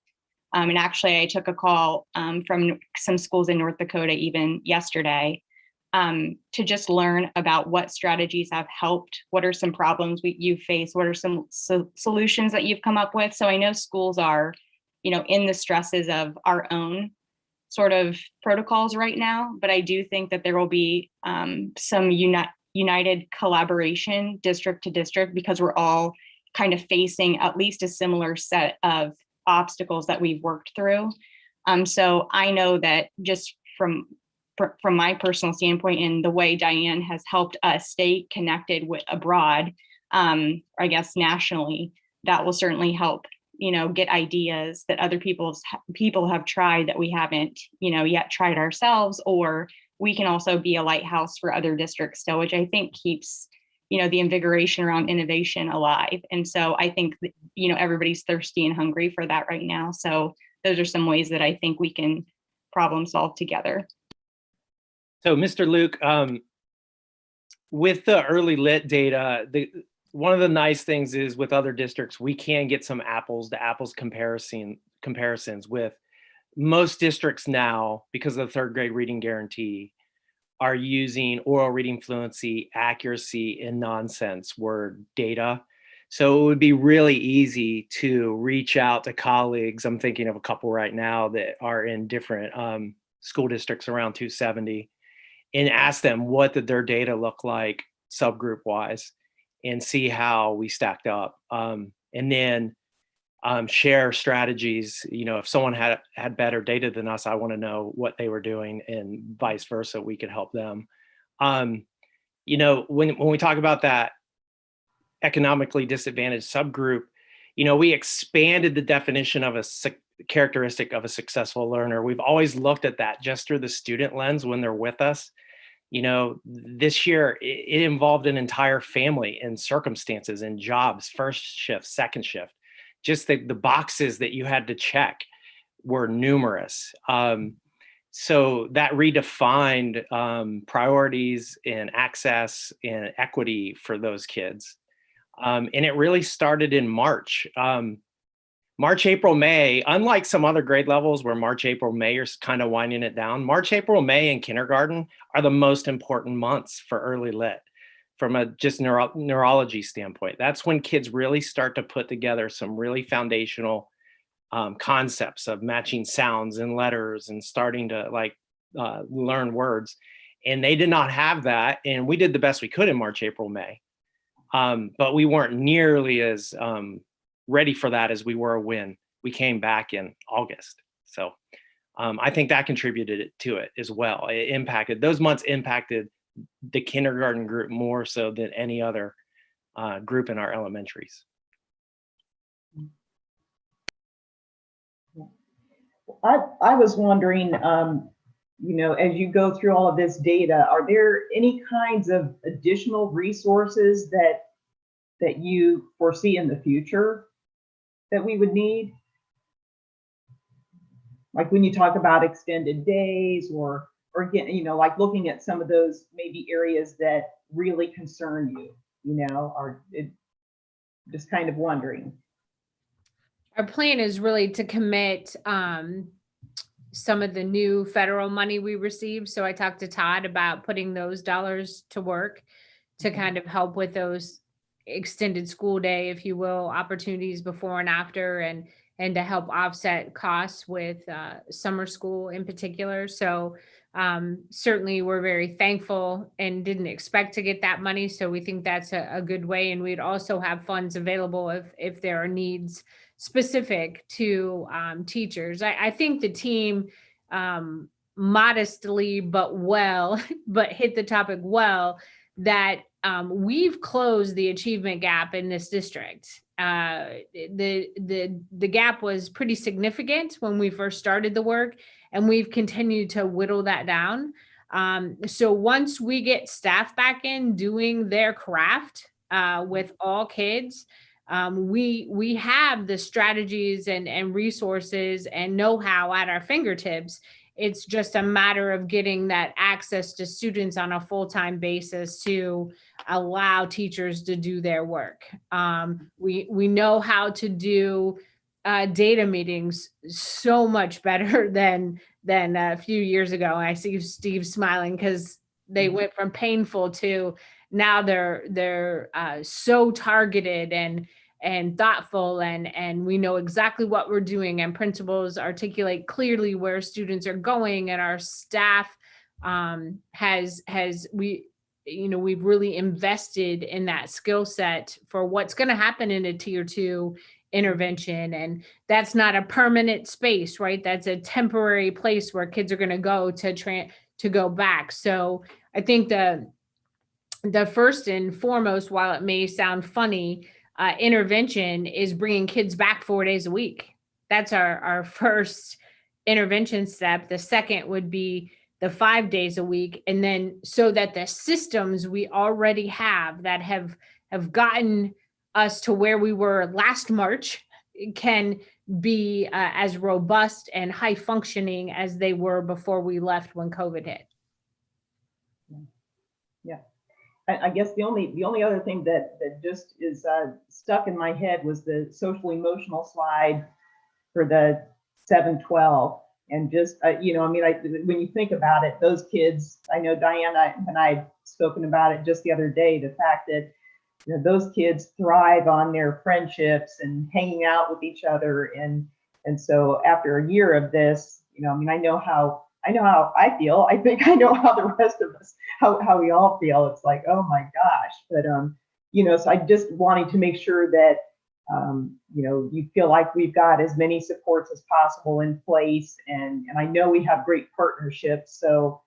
And actually, I took a call from some schools in North Dakota even yesterday to just learn about what strategies have helped, what are some problems you've faced, what are some solutions that you've come up with. So I know schools are, in the stresses of our own sort of protocols right now, but I do think that there will be some united collaboration district to district, because we're all kind of facing at least a similar set of obstacles that we've worked through. So I know that just from my personal standpoint and the way Diane has helped us stay connected with abroad, I guess nationally, that will certainly help, get ideas that other people have tried that we haven't, yet tried ourselves, or we can also be a lighthouse for other districts still, which I think keeps, the invigoration around innovation alive. And so I think, everybody's thirsty and hungry for that right now. So those are some ways that I think we can problem solve together. So Mr. Luke, with the early lit data, one of the nice things is with other districts, we can get some apples to apples comparisons with most districts now, because of the third grade reading guarantee, are using oral reading fluency, accuracy, and nonsense word data. So it would be really easy to reach out to colleagues. I'm thinking of a couple right now that are in different school districts around 270, and ask them what did their data look like subgroup wise, and see how we stacked up. And then share strategies. You know, if someone had better data than us, I want to know what they were doing, and vice versa, we could help them. You know, when we talk about that economically disadvantaged subgroup, you know, we expanded the definition of a characteristic of a successful learner. We've always looked at that just through the student lens when they're with us. You know, this year it involved an entire family and circumstances and jobs, first shift, second shift. Just the boxes that you had to check were numerous. So that redefined priorities and access and equity for those kids. And it really started in March. March, April, May, unlike some other grade levels where March, April, May are kind of winding it down, March, April, May in kindergarten are the most important months for early lit from a just neurology standpoint. That's when kids really start to put together some really foundational concepts of matching sounds and letters and starting to learn words. And they did not have that. And we did the best we could in March, April, May. But we weren't nearly as ready for that as we were when we came back in August. So I think that contributed to it as well. It impacted, those months impacted the kindergarten group more so than any other group in our elementaries. I was wondering, you know, as you go through all of this data, are there any kinds of additional resources that you foresee in the future that we would need? Like when you talk about extended days or again, you know, like looking at some of those maybe areas that really concern you, you know, or just kind of wondering. Our plan is really to commit some of the new federal money we received. So I talked to Todd about putting those dollars to work to kind of help with those extended school day, if you will, opportunities before and after, and to help offset costs with summer school in particular. So certainly we're very thankful and didn't expect to get that money. So we think that's a good way. And we'd also have funds available if there are needs specific to teachers. I think the team modestly but hit the topic well, that we've closed the achievement gap in this district. The gap was pretty significant when we first started the work, and we've continued to whittle that down. So once we get staff back in doing their craft with all kids, we have the strategies and resources and know-how at our fingertips. It's just a matter of getting that access to students on a full-time basis to allow teachers to do their work. We know how to do data meetings so much better than a few years ago. I see Steve smiling because they went from painful to now they're so targeted and thoughtful, and we know exactly what we're doing, and principals articulate clearly where students are going, and our staff we've really invested in that skill set for what's going to happen in a tier 2 intervention. And that's not a permanent space, right? That's a temporary place where kids are going to go to go back. So I think the first and foremost, while it may sound funny, intervention is bringing kids back 4 days a week. That's our first intervention step. The second would be the 5 days a week. And then so that the systems we already have that have gotten us to where we were last March can be as robust and high functioning as they were before we left when COVID hit. Yeah. I guess the only other thing that just is stuck in my head was the social emotional slide for the 7-12. And just, you know, I mean, when you think about it, those kids, I know Diana and I had spoken about it just the other day, the fact that, you know, those kids thrive on their friendships and hanging out with each other. And so after a year of this, you know, I mean, I know how I feel. I think I know how the rest of us, how we all feel. It's like, oh my gosh. But, you know, so I just wanting to make sure that, you know, you feel like we've got as many supports as possible in place. And I know we have great partnerships. So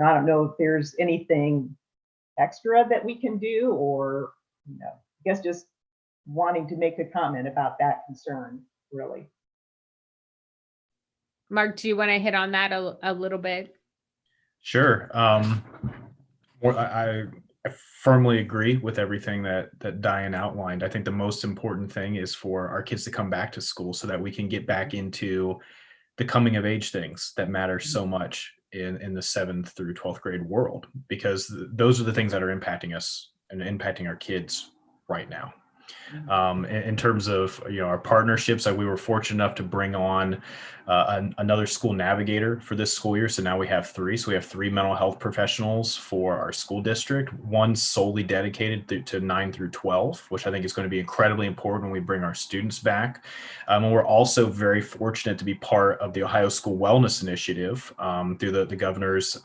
I don't know if there's anything extra that we can do, or, you know, I guess just wanting to make a comment about that concern, really. Mark, do you want to hit on that a little bit? Sure. I firmly agree with everything that Diane outlined. I think the most important thing is for our kids to come back to school so that we can get back into the coming of age things that matter so much in the 7th through 12th grade world, because those are the things that are impacting us and impacting our kids right now. In terms of, you know, our partnerships, we were fortunate enough to bring on another school navigator for this school year. So now we have 3. So we have 3 mental health professionals for our school district, one solely dedicated to 9 through 12, which I think is going to be incredibly important when we bring our students back. And we're also very fortunate to be part of the Ohio School Wellness Initiative through the governor's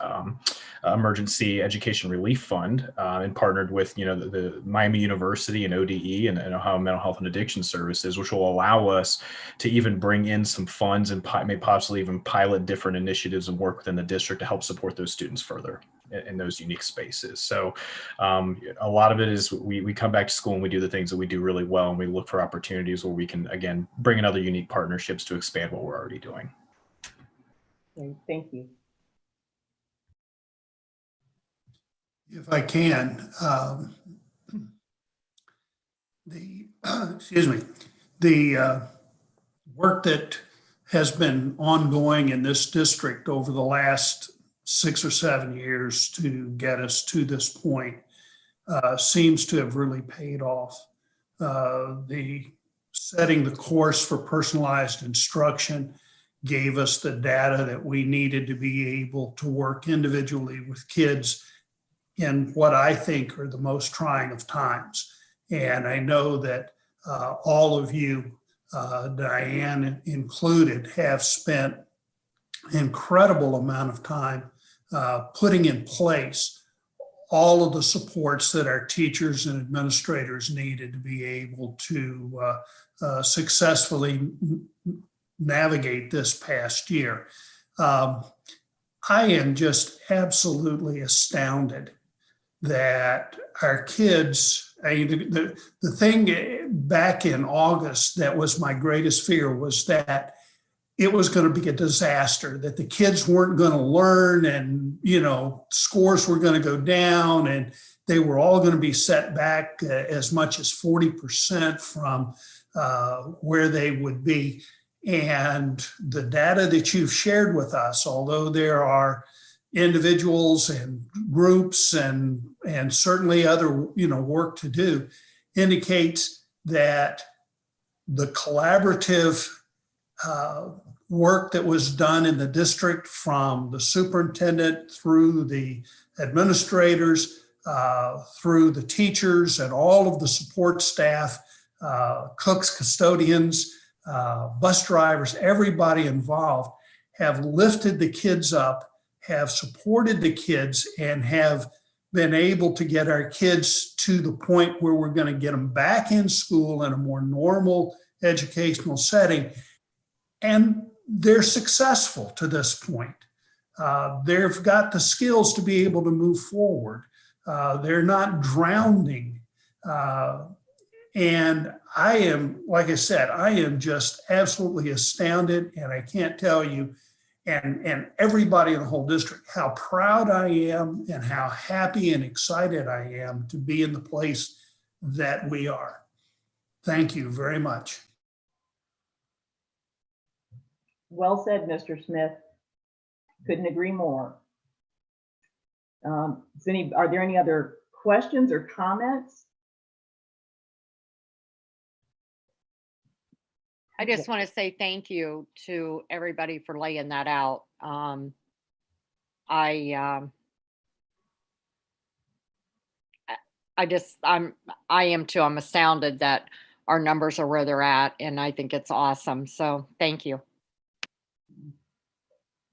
Emergency Education Relief Fund, and partnered with, you know, the Miami University and ODE and Ohio Mental Health and Addiction Services, which will allow us to even bring in some funds and may possibly even pilot different initiatives and work within the district to help support those students further in those unique spaces. So a lot of it is we come back to school and we do the things that we do really well, and we look for opportunities where we can, again, bring in other unique partnerships to expand what we're already doing. Okay, thank you. If I can, excuse me, the work that has been ongoing in this district over the last 6 or 7 years to get us to this point seems to have really paid off. The setting the course for personalized instruction gave us the data that we needed to be able to work individually with kids in what I think are the most trying of times. And I know that all of you, Diane included, have spent an incredible amount of time putting in place all of the supports that our teachers and administrators needed to be able to successfully navigate this past year. I am just absolutely astounded that our kids, the thing back in August that was my greatest fear was that it was going to be a disaster, that the kids weren't going to learn, and, you know, scores were going to go down, and they were all going to be set back as much as 40% from where they would be. And the data that you've shared with us, although there are individuals and groups and certainly other, you know, work to do, indicates that the collaborative work that was done in the district, from the superintendent through the administrators, through the teachers and all of the support staff, cooks, custodians, bus drivers, everybody involved, have lifted the kids up, have supported the kids, and have been able to get our kids to the point where we're going to get them back in school in a more normal educational setting. And they're successful to this point. They've got the skills to be able to move forward. They're not drowning. And I am, like I said, I am just absolutely astounded, and I can't tell you, and everybody in the whole district, how proud I am and how happy and excited I am to be in the place that we are. Thank you very much. Well said, Mr. Smith. Couldn't agree more. Are there any other questions or comments? I just want to say thank you to everybody for laying that out. I am too. I'm astounded that our numbers are where they're at, and I think it's awesome. So thank you.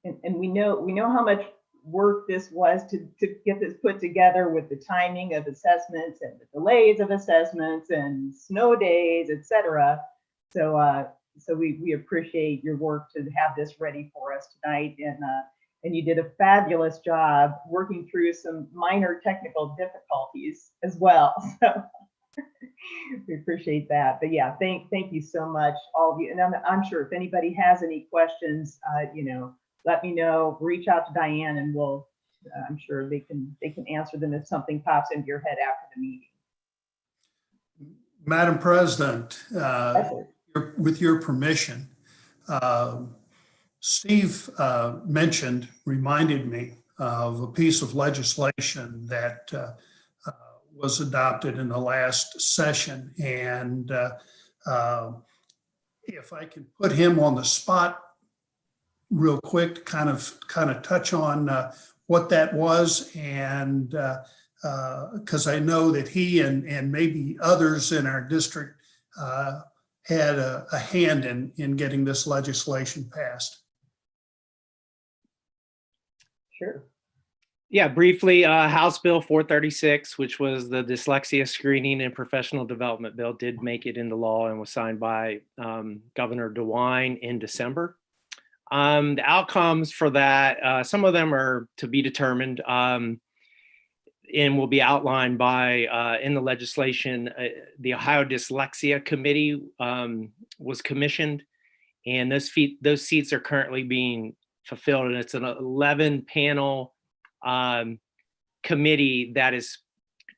And we know how much work this was to get this put together, with the timing of assessments and the delays of assessments and snow days, etc. So we appreciate your work to have this ready for us tonight, and you did a fabulous job working through some minor technical difficulties as well. So we appreciate that. But yeah, thank you so much, all of you. And I'm sure if anybody has any questions, let me know. Reach out to Diane, and I'm sure they can answer them if something pops into your head after the meeting. Madam President, with your permission, Steve reminded me of a piece of legislation that was adopted in the last session. And if I can put him on the spot real quick to kind of touch on what that was, and because I know that he and maybe others in our district had a hand in getting this legislation passed. Sure. Yeah, briefly, House Bill 436, which was the dyslexia screening and professional development bill, did make it into law and was signed by Governor DeWine in December. The outcomes for that, some of them are to be determined and will be outlined by, in the legislation. The Ohio Dyslexia Committee was commissioned, and those seats are currently being fulfilled, and it's an 11-panel committee that is,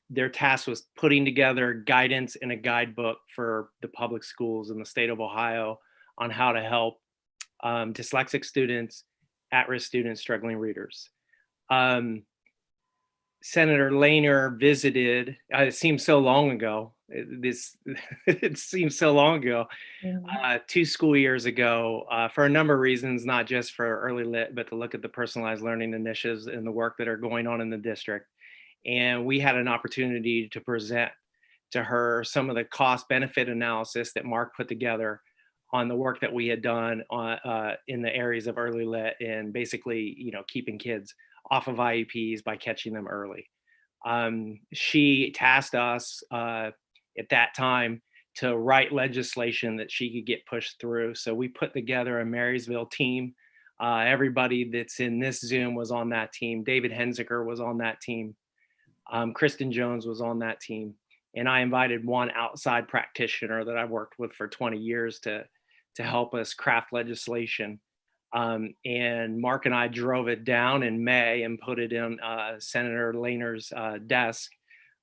their task was putting together guidance and a guidebook for the public schools in the state of Ohio on how to help dyslexic students, at-risk students, struggling readers. Senator Lehner visited, it seems so long ago, it seems so long ago, 2 school years ago, for a number of reasons, not just for early lit, but to look at the personalized learning initiatives and the work that are going on in the district. And we had an opportunity to present to her some of the cost benefit analysis that Mark put together on the work that we had done in the areas of early lit, and basically, keeping kids off of IEPs by catching them early. She tasked us at that time to write legislation that she could get pushed through. So we put together a Marysville team. Everybody that's in this Zoom was on that team. David Henziker was on that team. Kristen Jones was on that team. And I invited one outside practitioner that I've worked with for 20 years to help us craft legislation. And Mark and I drove it down in May and put it in Senator Lehner's desk.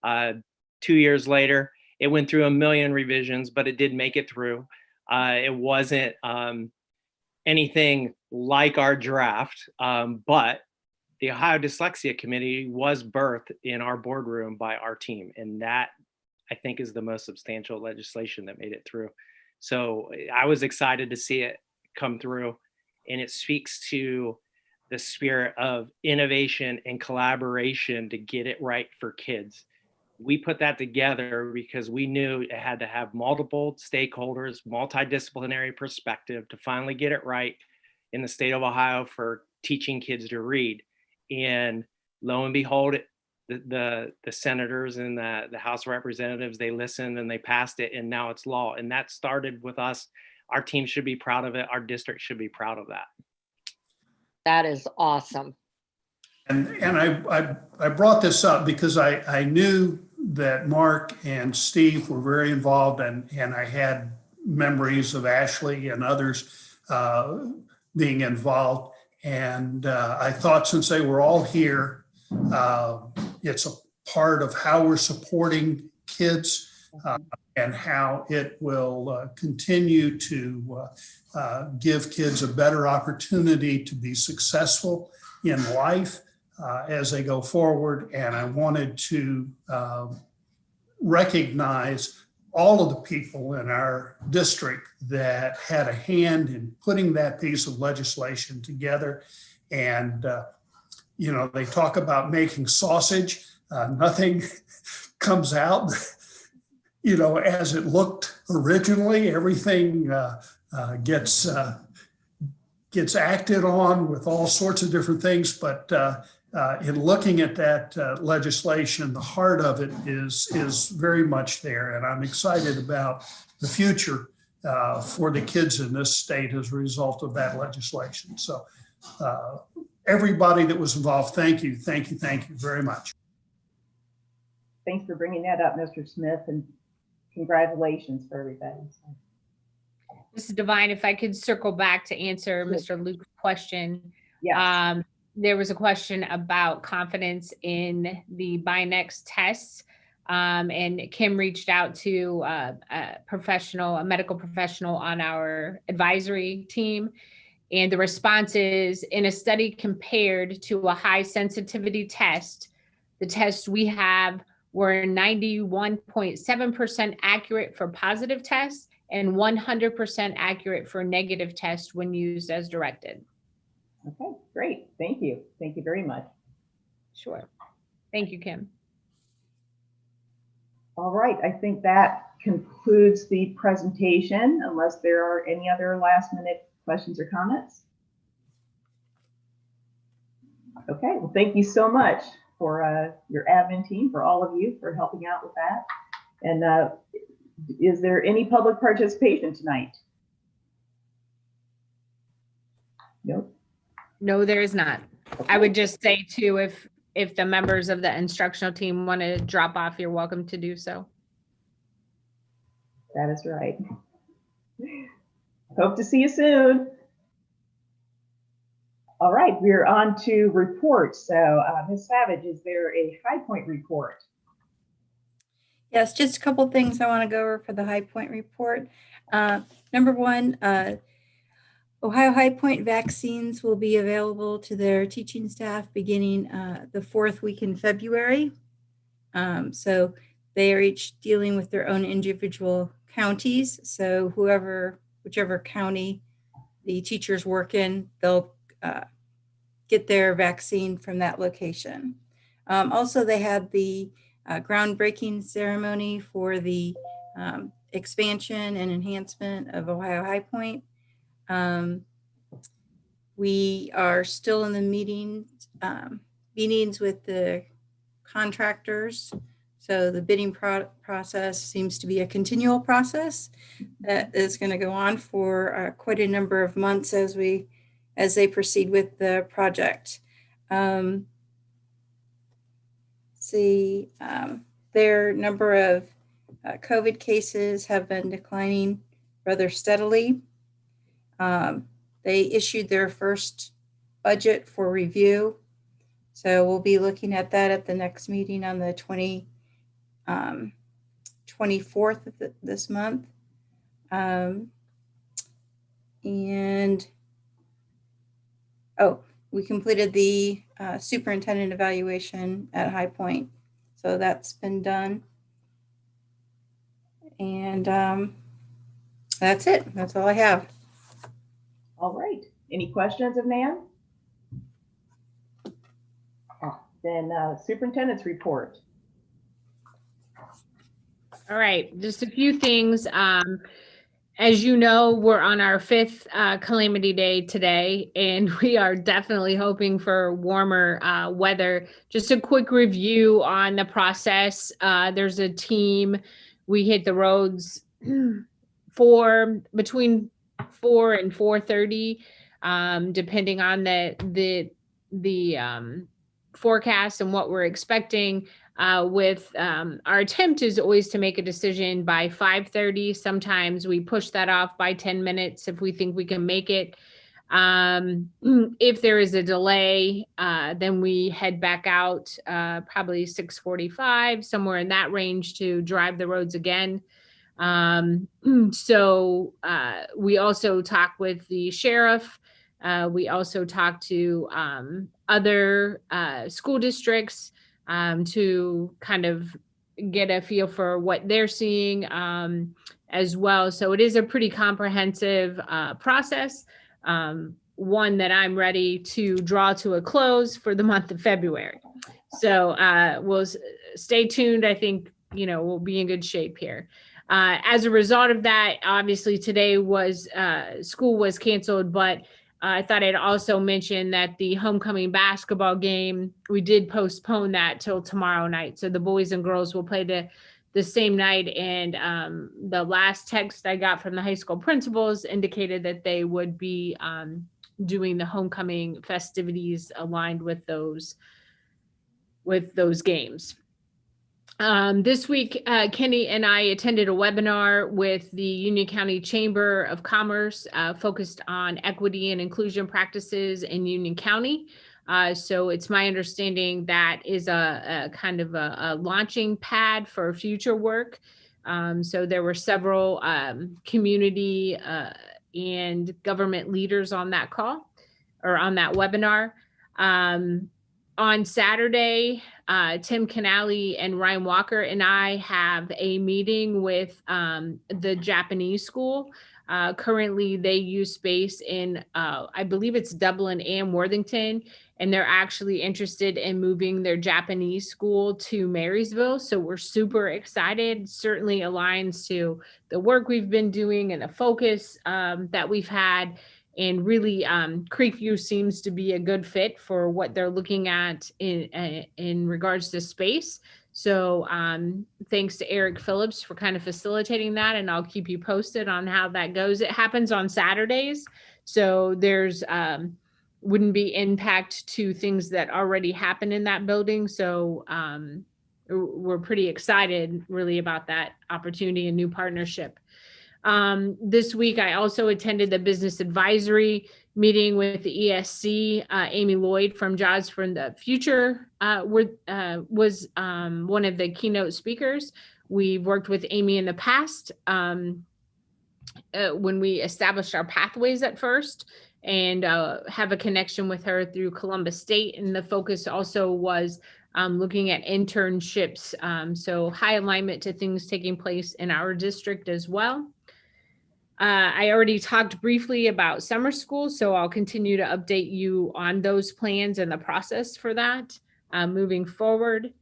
2 years later, it went through 1 million revisions, but it did make it through. It wasn't anything like our draft, but the Ohio Dyslexia Committee was birthed in our boardroom by our team. And that, I think, is the most substantial legislation that made it through. So I was excited to see it come through. And it speaks to the spirit of innovation and collaboration to get it right for kids. We put that together because we knew it had to have multiple stakeholders, multidisciplinary perspective to finally get it right in the state of Ohio for teaching kids to read. And lo and behold, the senators and the House of Representatives, they listened and they passed it, and now it's law. And that started with us. Our team should be proud of it. Our district should be proud of that. That is awesome. And I brought this up because I knew that Mark and Steve were very involved, and I had memories of Ashley and others being involved. And I thought, since they were all here, it's a part of how we're supporting kids and how it will continue to give kids a better opportunity to be successful in life as they go forward. And I wanted to recognize all of the people in our district that had a hand in putting that piece of legislation together. And, they talk about making sausage. Nothing comes out, as it looked originally. Everything gets acted on with all sorts of different things. But in looking at that legislation, the heart of it is very much there. And I'm excited about the future for the kids in this state as a result of that legislation. So everybody that was involved, thank you very much. Thanks for bringing that up, Mr. Smith, and congratulations for everybody. Mrs. Devine, if I could circle back to answer Mr. Luke's question. Yes. There was a question about confidence in the BINEX tests. And Kim reached out to a medical professional on our advisory team. And the response is, in a study compared to a high sensitivity test, the tests we have were 91.7% accurate for positive tests and 100% accurate for negative tests when used as directed. Okay, great. Thank you. Thank you very much. Sure. Thank you, Kim. All right, I think that concludes the presentation, unless there are any other last minute questions or comments. Okay, well, thank you so much for your admin team, for all of you for helping out with that. And is there any public participation tonight? Nope. No, there is not. I would just say too, if the members of the instructional team want to drop off, you're welcome to do so. That is right. Hope to see you soon. All right, we're on to reports. So Ms. Savage, is there a High Point report? Yes, just a couple things I want to go over for the High Point report. Number one, Ohio High Point vaccines will be available to their teaching staff beginning the 4th week in February. So they are each dealing with their own individual counties. So whichever county the teachers work in, they'll get their vaccine from that location. Also, they had the groundbreaking ceremony for the expansion and enhancement of Ohio High Point. We are still in the meetings with the contractors. So the bidding process seems to be a continual process that is going to go on for quite a number of months as they proceed with the project. Their number of COVID cases have been declining rather steadily. They issued their first budget for review. So we'll be looking at that at the next meeting on the 24th of this month. We completed the superintendent evaluation at High Point. So that's been done. And that's it. That's all I have. All right. Any questions of Nan? Then superintendent's report. All right, just a few things. As you know, we're on our 5th calamity day today, and we are definitely hoping for warmer weather. Just a quick review on the process. There's a team. We hit the roads between 4 and 4:30, depending on the forecast and what we're expecting. Our attempt is always to make a decision by 5:30. Sometimes we push that off by 10 minutes if we think we can make it. If there is a delay, then we head back out probably 6:45, somewhere in that range, to drive the roads again. So we also talk with the sheriff. We also talk to other school districts to kind of get a feel for what they're seeing as well. So it is a pretty comprehensive process, one that I'm ready to draw to a close for the month of February. So we'll stay tuned. I think, we'll be in good shape here. As a result of that, obviously today school was canceled, but I thought I'd also mention that the homecoming basketball game, we did postpone that till tomorrow night. So the boys and girls will play the same night. And the last text I got from the high school principals indicated that they would be doing the homecoming festivities aligned with those games. This week, Kenny and I attended a webinar with the Union County Chamber of Commerce focused on equity and inclusion practices in Union County. So it's my understanding that is a kind of a launching pad for future work. So there were several community and government leaders on that call or on that webinar. On Saturday, Tim Canali and Ryan Walker and I have a meeting with the Japanese school. Currently, they use space in, I believe it's Dublin and Worthington, and they're actually interested in moving their Japanese school to Marysville. So we're super excited. Certainly aligns to the work we've been doing and the focus that we've had. And really, Creekview seems to be a good fit for what they're looking at in regards to space. So thanks to Eric Phillips for kind of facilitating that, and I'll keep you posted on how that goes. It happens on Saturdays, so there's wouldn't be impact to things that already happen in that building. So we're pretty excited really about that opportunity and new partnership. This week, I also attended the business advisory meeting with the ESC. Amy Lloyd from Jobs for the Future was one of the keynote speakers. We've worked with Amy in the past when we established our pathways at first, and have a connection with her through Columbus State. And the focus also was looking at internships. So high alignment to things taking place in our district as well. I already talked briefly about summer school, so I'll continue to update you on those plans and the process for that moving forward.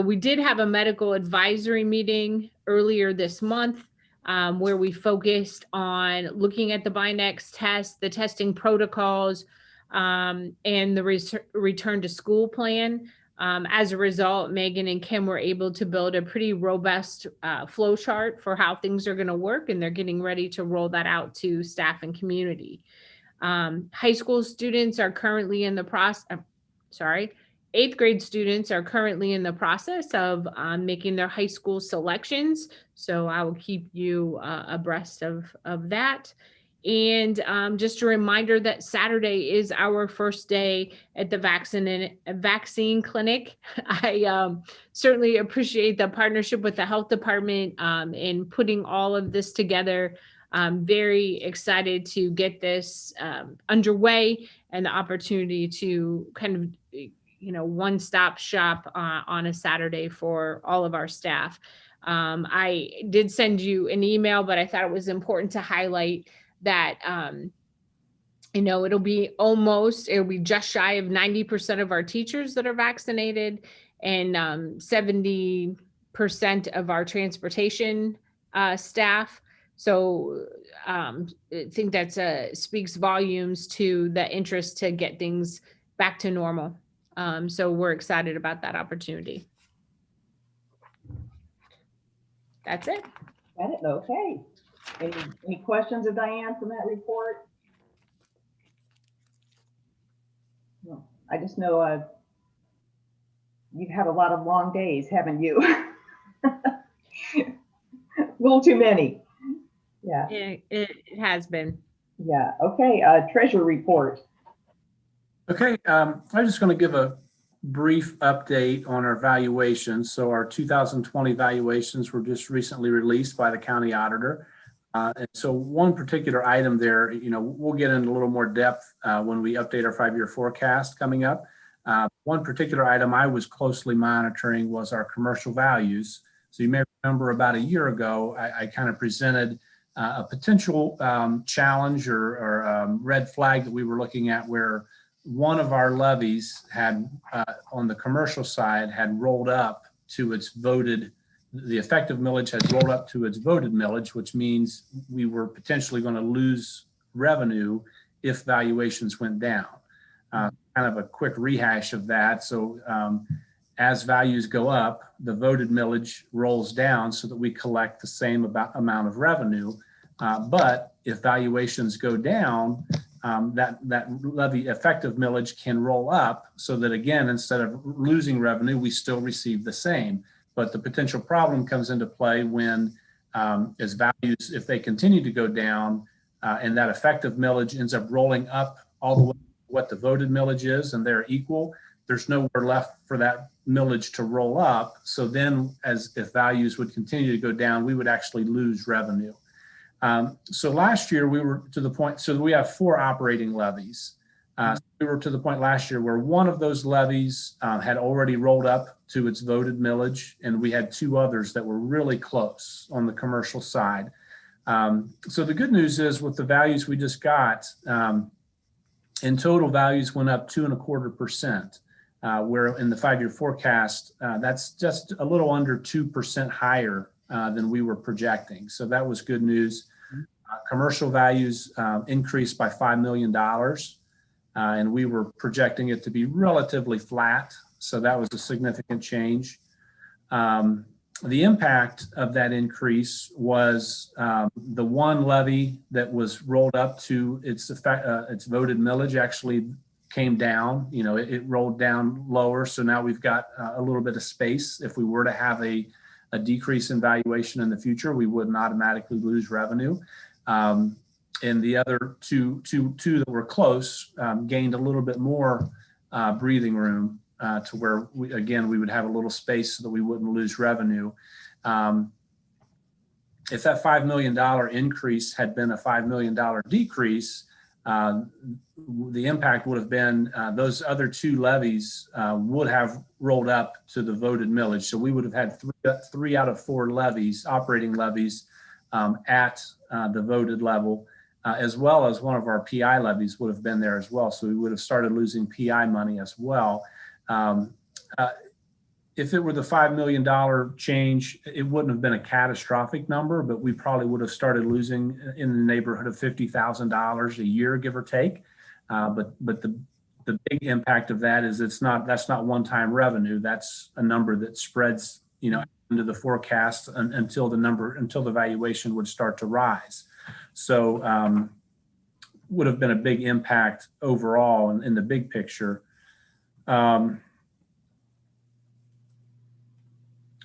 We did have a medical advisory meeting earlier this month where we focused on looking at the Binex test, the testing protocols, and the return to school plan. As a result, Megan and Kim were able to build a pretty robust flow chart for how things are going to work, and they're getting ready to roll that out to staff and community. High school students are currently in the process, 8th grade students are currently in the process of making their high school selections. So I will keep you abreast of that. And just a reminder that Saturday is our first day at the vaccine clinic. I certainly appreciate the partnership with the health department in putting all of this together. I'm very excited to get this underway and the opportunity to kind of, one-stop shop on a Saturday for all of our staff. I did send you an email, but I thought it was important to highlight that, it'll be just shy of 90% of our teachers that are vaccinated, and 70% of our transportation staff. So I think that speaks volumes to the interest to get things back to normal. So we're excited about that opportunity. That's it. Got it. Okay. Any questions of Diane from that report? No, I just know you've had a lot of long days, haven't you? A little too many. Yeah. It has been. Yeah. Okay. Treasurer report. Okay, I'm just going to give a brief update on our valuations. So our 2020 valuations were just recently released by the county auditor. And so one particular item there, we'll get into a little more depth when we update our 5-year forecast coming up. One particular item I was closely monitoring was our commercial values. So you may remember about a year ago, I kind of presented a potential challenge or red flag that we were looking at, where one of our levies had, on the commercial side, had rolled up to its voted, the effective millage had rolled up to its voted millage, which means we were potentially going to lose revenue if valuations went down. Kind of a quick rehash of that. So as values go up, the voted millage rolls down so that we collect the same amount of revenue. But if valuations go down, that levy effective millage can roll up so that, again, instead of losing revenue, we still receive the same. But the potential problem comes into play when, as values, if they continue to go down and that effective millage ends up rolling up all the way to what the voted millage is, and they're equal, there's nowhere left for that millage to roll up. So then, as if values would continue to go down, we would actually lose revenue. So last year we were to the point, so we have 4 operating levies. We were to the point last year where one of those levies had already rolled up to its voted millage, and we had 2 others that were really close on the commercial side. So the good news is, with the values we just got, in total, values went up 2.25%, where in the 5-year forecast, that's just a little under 2% higher than we were projecting. So that was good news. Commercial values increased by $5 million, and we were projecting it to be relatively flat. So that was a significant change. The impact of that increase was the one levy that was rolled up to its voted millage actually came down. You know, it rolled down lower. So now we've got a little bit of space. If we were to have a decrease in valuation in the future, we wouldn't automatically lose revenue. And the other two that were close gained a little bit more breathing room to where, we would have a little space so that we wouldn't lose revenue. If that $5 million increase had been a $5 million decrease, the impact would have been those other 2 levies would have rolled up to the voted millage. So we would have had 3 out of 4 levies, operating levies, at the voted level, as well as one of our PI levies would have been there as well. So we would have started losing PI money as well. If it were the $5 million change, it wouldn't have been a catastrophic number, but we probably would have started losing in the neighborhood of $50,000 a year, give or take. But the big impact of that is that's not one-time revenue. That's a number that spreads, into the forecast until the valuation would start to rise. So would have been a big impact overall in the big picture.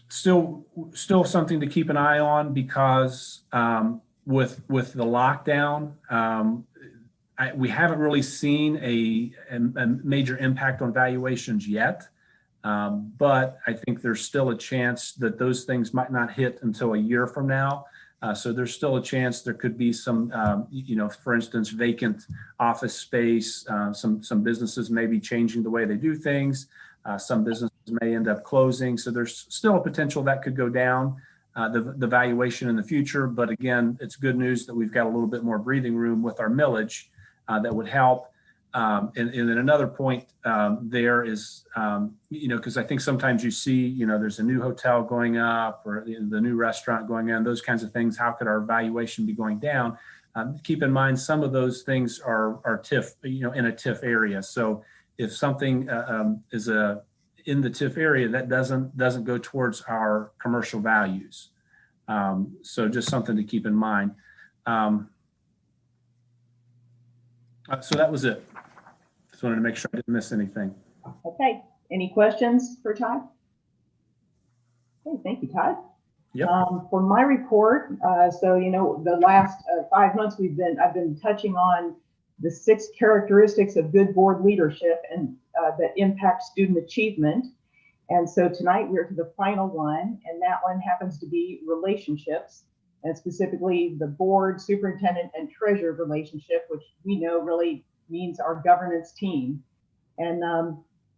Still something to keep an eye on, because with the lockdown, we haven't really seen a major impact on valuations yet. But I think there's still a chance that those things might not hit until a year from now. So there's still a chance there could be some, for instance, vacant office space. Some businesses may be changing the way they do things. Some businesses may end up closing. So there's still a potential that could go down, the valuation in the future. But again, it's good news that we've got a little bit more breathing room with our millage that would help. And then another point there is, because I think sometimes you see, there's a new hotel going up or the new restaurant going in, those kinds of things. How could our valuation be going down? Keep in mind, some of those things are TIF, in a TIF area. So if something is in the TIF area, that doesn't go towards our commercial values. So just something to keep in mind. So that was it. Just wanted to make sure I didn't miss anything. Okay. Any questions for Todd? Okay, thank you, Todd. Yep. For my report, the last 5 months I've been touching on the 6 characteristics of good board leadership and that impact student achievement. And so tonight we're to the final one, and that one happens to be relationships, and specifically the board, superintendent, and treasurer relationship, which we know really means our governance team. And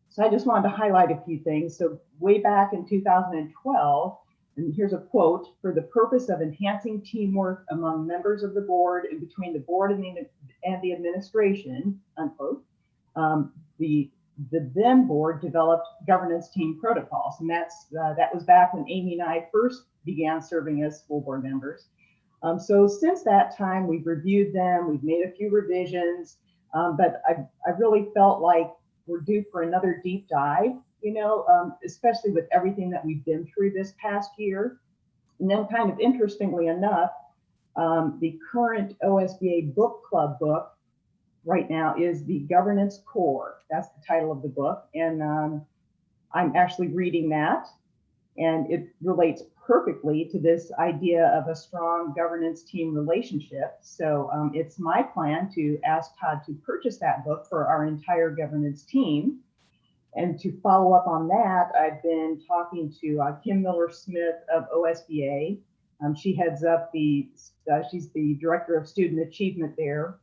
so I just wanted to highlight a few things. So way back in 2012, and here's a quote, "For the purpose of enhancing teamwork among members of the board and between the board and the administration," unquote, the then board developed governance team protocols. And that was back when Amy and I first began serving as school board members. So since that time, we've reviewed them, we've made a few revisions, but I really felt like we're due for another deep dive, especially with everything that we've been through this past year. And then kind of interestingly enough, the current OSBA book club book right now is The Governance Core. That's the title of the book. And I'm actually reading that, and it relates perfectly to this idea of a strong governance team relationship. So it's my plan to ask Todd to purchase that book for our entire governance team. And to follow up on that, I've been talking to Kim Miller-Smith of OSBA. She heads up she's the director of student achievement there.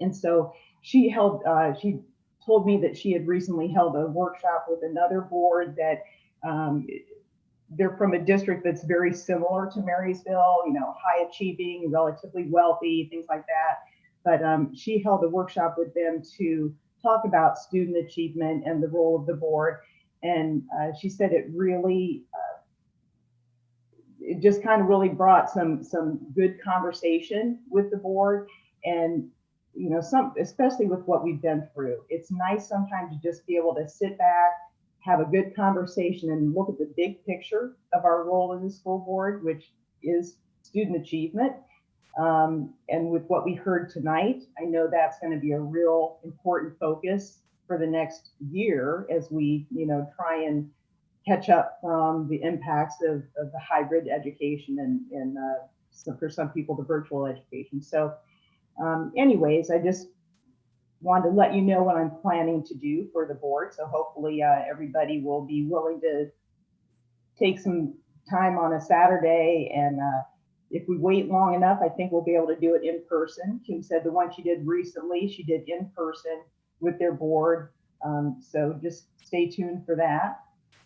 And so she told me that she had recently held a workshop with another board that they're from a district that's very similar to Marysville, high achieving, relatively wealthy, things like that. But she held a workshop with them to talk about student achievement and the role of the board. And she said it really, it just kind of really brought some good conversation with the board. And especially with what we've been through, it's nice sometimes to just be able to sit back, have a good conversation, and look at the big picture of our role in the school board, which is student achievement. And with what we heard tonight, I know that's going to be a real important focus for the next year as we, try and catch up from the impacts of the hybrid education and so for some people, the virtual education. So anyways, I just wanted to let you know what I'm planning to do for the board. So hopefully everybody will be willing to take some time on a Saturday. And if we wait long enough, I think we'll be able to do it in person. Kim said the one she did recently, she did in person with their board. So just stay tuned for that.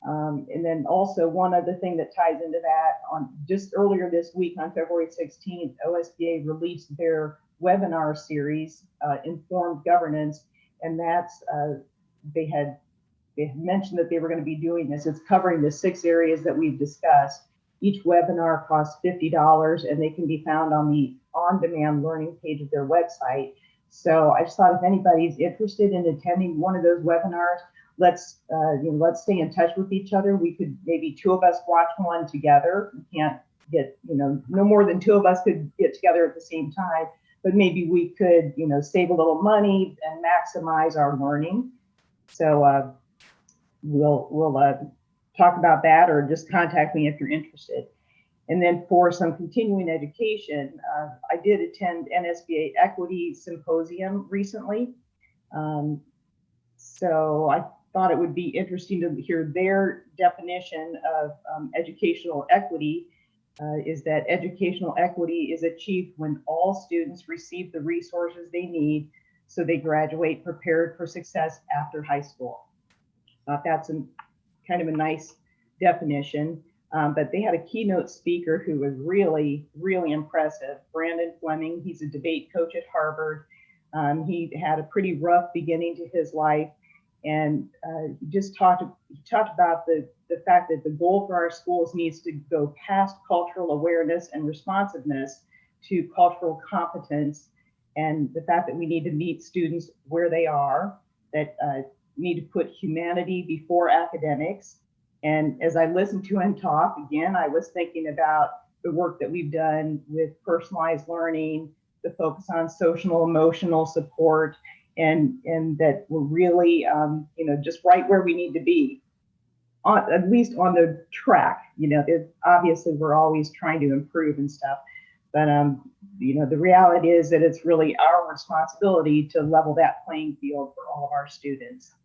And then also one other thing that ties into that, on just earlier this week on February 16th, OSBA released their webinar series, Informed Governance, and that's they had mentioned that they were going to be doing this. It's covering the 6 areas that we've discussed. Each webinar costs $50, and they can be found on the on-demand learning page of their website. So I just thought if anybody's interested in attending one of those webinars, let's stay in touch with each other. We could, maybe 2 of us watch one together. We can't get, no more than 2 of us could get together at the same time, but maybe we could, save a little money and maximize our learning. So we'll talk about that, or just contact me if you're interested. And then for some continuing education, I did attend NSBA Equity Symposium recently. So I thought it would be interesting to hear their definition of educational equity. Is that educational equity is achieved when all students receive the resources they need so they graduate prepared for success after high school. That's kind of a nice definition, but they had a keynote speaker who was really, really impressive. Brandon Fleming, he's a debate coach at Harvard. He had a pretty rough beginning to his life, and he just talked about the fact that the goal for our schools needs to go past cultural awareness and responsiveness to cultural competence, and the fact that we need to meet students where they are, that need to put humanity before academics. And as I listened to him talk, again, I was thinking about the work that we've done with personalized learning, the focus on social emotional support, and that we're really, just right where we need to be, at least on the track. Obviously we're always trying to improve and stuff, but the reality is that it's really our responsibility to level that playing field for all of our students.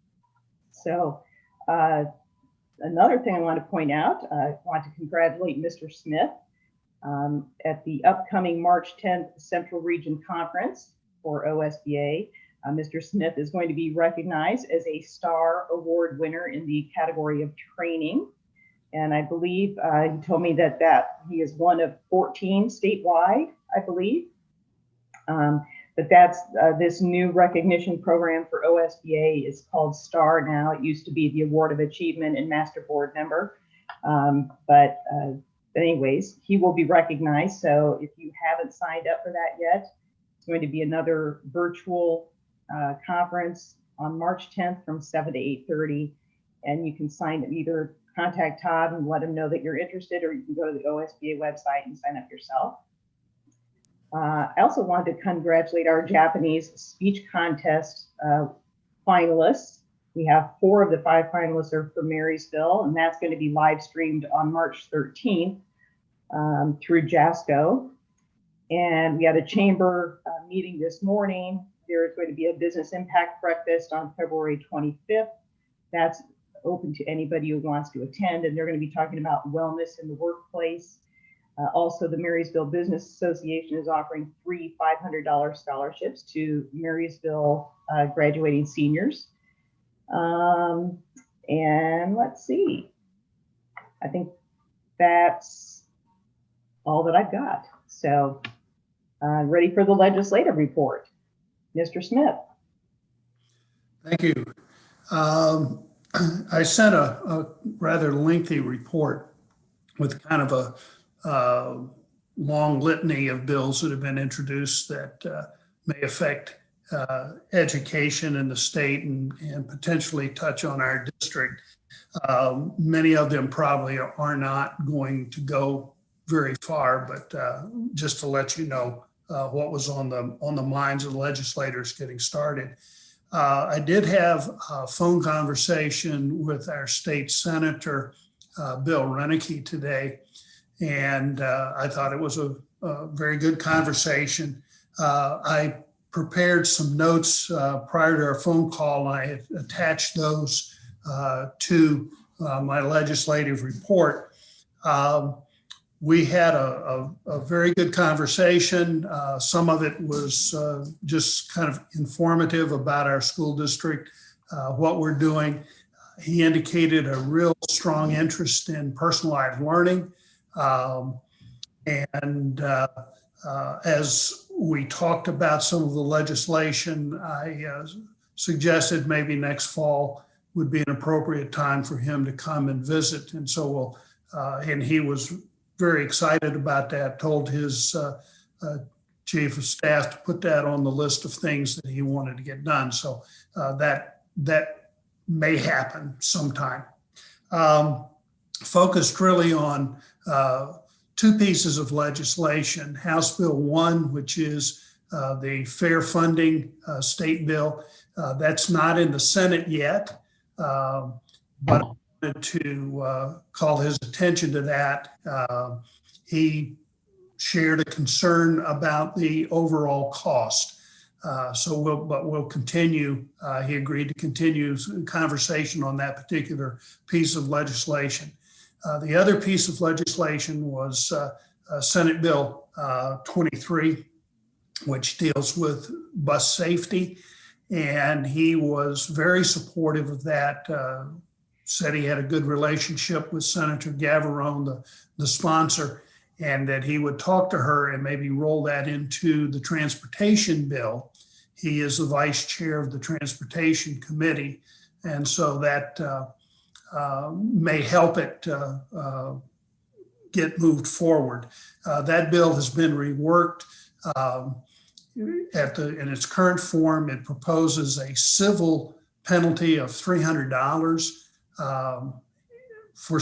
So another thing I want to point out, I want to congratulate Mr. Smith at the upcoming March 10th Central Region Conference for OSBA. Mr. Smith is going to be recognized as a STAR Award winner in the category of training. And I believe he told me that he is one of 14 statewide, I believe. But that's this new recognition program for OSBA is called STAR now. It used to be the Award of Achievement and Master Board Member. But anyways, he will be recognized. So if you haven't signed up for that yet, it's going to be another virtual conference on March 10th from 7 to 8:30. And you can either contact Todd and let him know that you're interested, or you can go to the OSBA website and sign up yourself. I also wanted to congratulate our Japanese speech contest finalists. We have 4 of the 5 finalists are from Marysville, and that's going to be live streamed on March 13th through JASCO. And we had a chamber meeting this morning. There is going to be a business impact breakfast on February 25th. That's open to anybody who wants to attend, and they're going to be talking about wellness in the workplace. Also, the Marysville Business Association is offering free $500 scholarships to Marysville graduating seniors. And let's see, I think that's all that I've got. So ready for the legislative report. Mr. Smith. Thank you. I sent a rather lengthy report with kind of a long litany of bills that have been introduced that may affect education in the state and potentially touch on our district. Many of them probably are not going to go very far, but just to let you know what was on the minds of the legislators getting started. I did have a phone conversation with our state senator, Bill Renicky, today. And I thought it was a very good conversation. I prepared some notes prior to our phone call. I had attached those to my legislative report. We had a very good conversation. Some of it was just kind of informative about our school district, what we're doing. He indicated a real strong interest in personalized learning. As we talked about some of the legislation, I suggested maybe next fall would be an appropriate time for him to come and visit. And so and he was very excited about that, told his chief of staff to put that on the list of things that he wanted to get done. So that may happen sometime. Focused really on 2 pieces of legislation. House Bill 1, which is the fair funding state bill. That's not in the Senate yet, but I wanted to call his attention to that. He shared a concern about the overall cost. We'll continue. He agreed to continue conversation on that particular piece of legislation. The other piece of legislation was Senate Bill 23, which deals with bus safety. And he was very supportive of that, said he had a good relationship with Senator Gavarone, the sponsor, and that he would talk to her and maybe roll that into the transportation bill. He is the vice chair of the Transportation Committee. And so that may help it get moved forward. That bill has been reworked. In its current form, it proposes a civil penalty of $300 for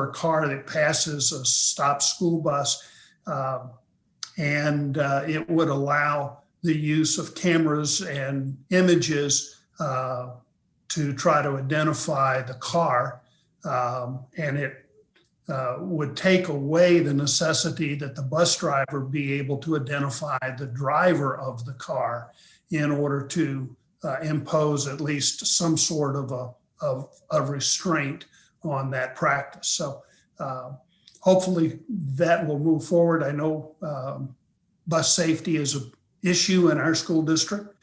a car that passes a stopped school bus, and it would allow the use of cameras and images to try to identify the car, and it would take away the necessity that the bus driver be able to identify the driver of the car in order to impose at least some sort of restraint on that practice. So hopefully that will move forward. I know bus safety is an issue in our school district.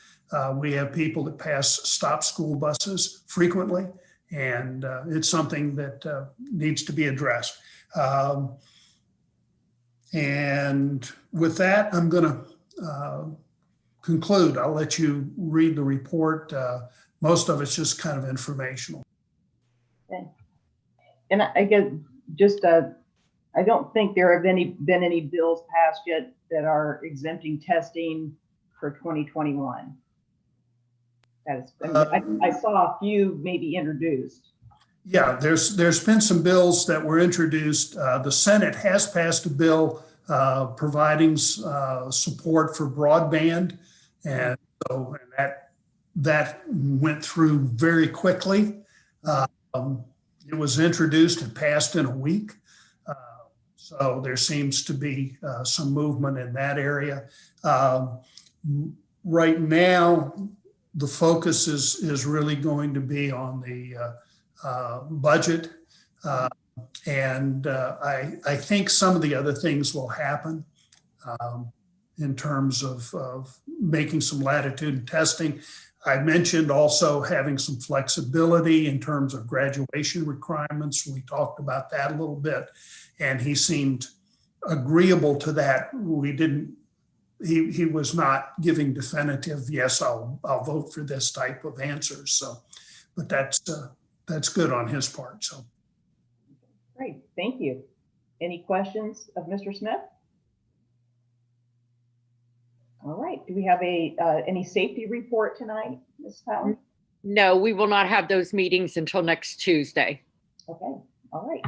We have people that pass stop school buses frequently, And it's something that needs to be addressed. And with that, I'm going to conclude. I'll let you read the report. Most of it's just kind of informational. Okay. And I guess just I don't think there have been any bills passed yet that are exempting testing for 2021. That is, I saw a few maybe introduced. Yeah, there's been some bills that were introduced. The Senate has passed a bill providing support for broadband, and so that went through very quickly. It was introduced and passed in a week. So there seems to be some movement in that area. Right now, the focus is really going to be on the budget. And I think some of the other things will happen in terms of making some latitude in testing. I mentioned also having some flexibility in terms of graduation requirements. We talked about that a little bit, and he seemed agreeable to that. He was not giving definitive, yes, I'll vote for this type of answers. So, but that's good on his part. So. Great, thank you. Any questions of Mr. Smith? All right, do we have any safety report tonight, Ms. Fowler? No, we will not have those meetings until next Tuesday. Okay, all right.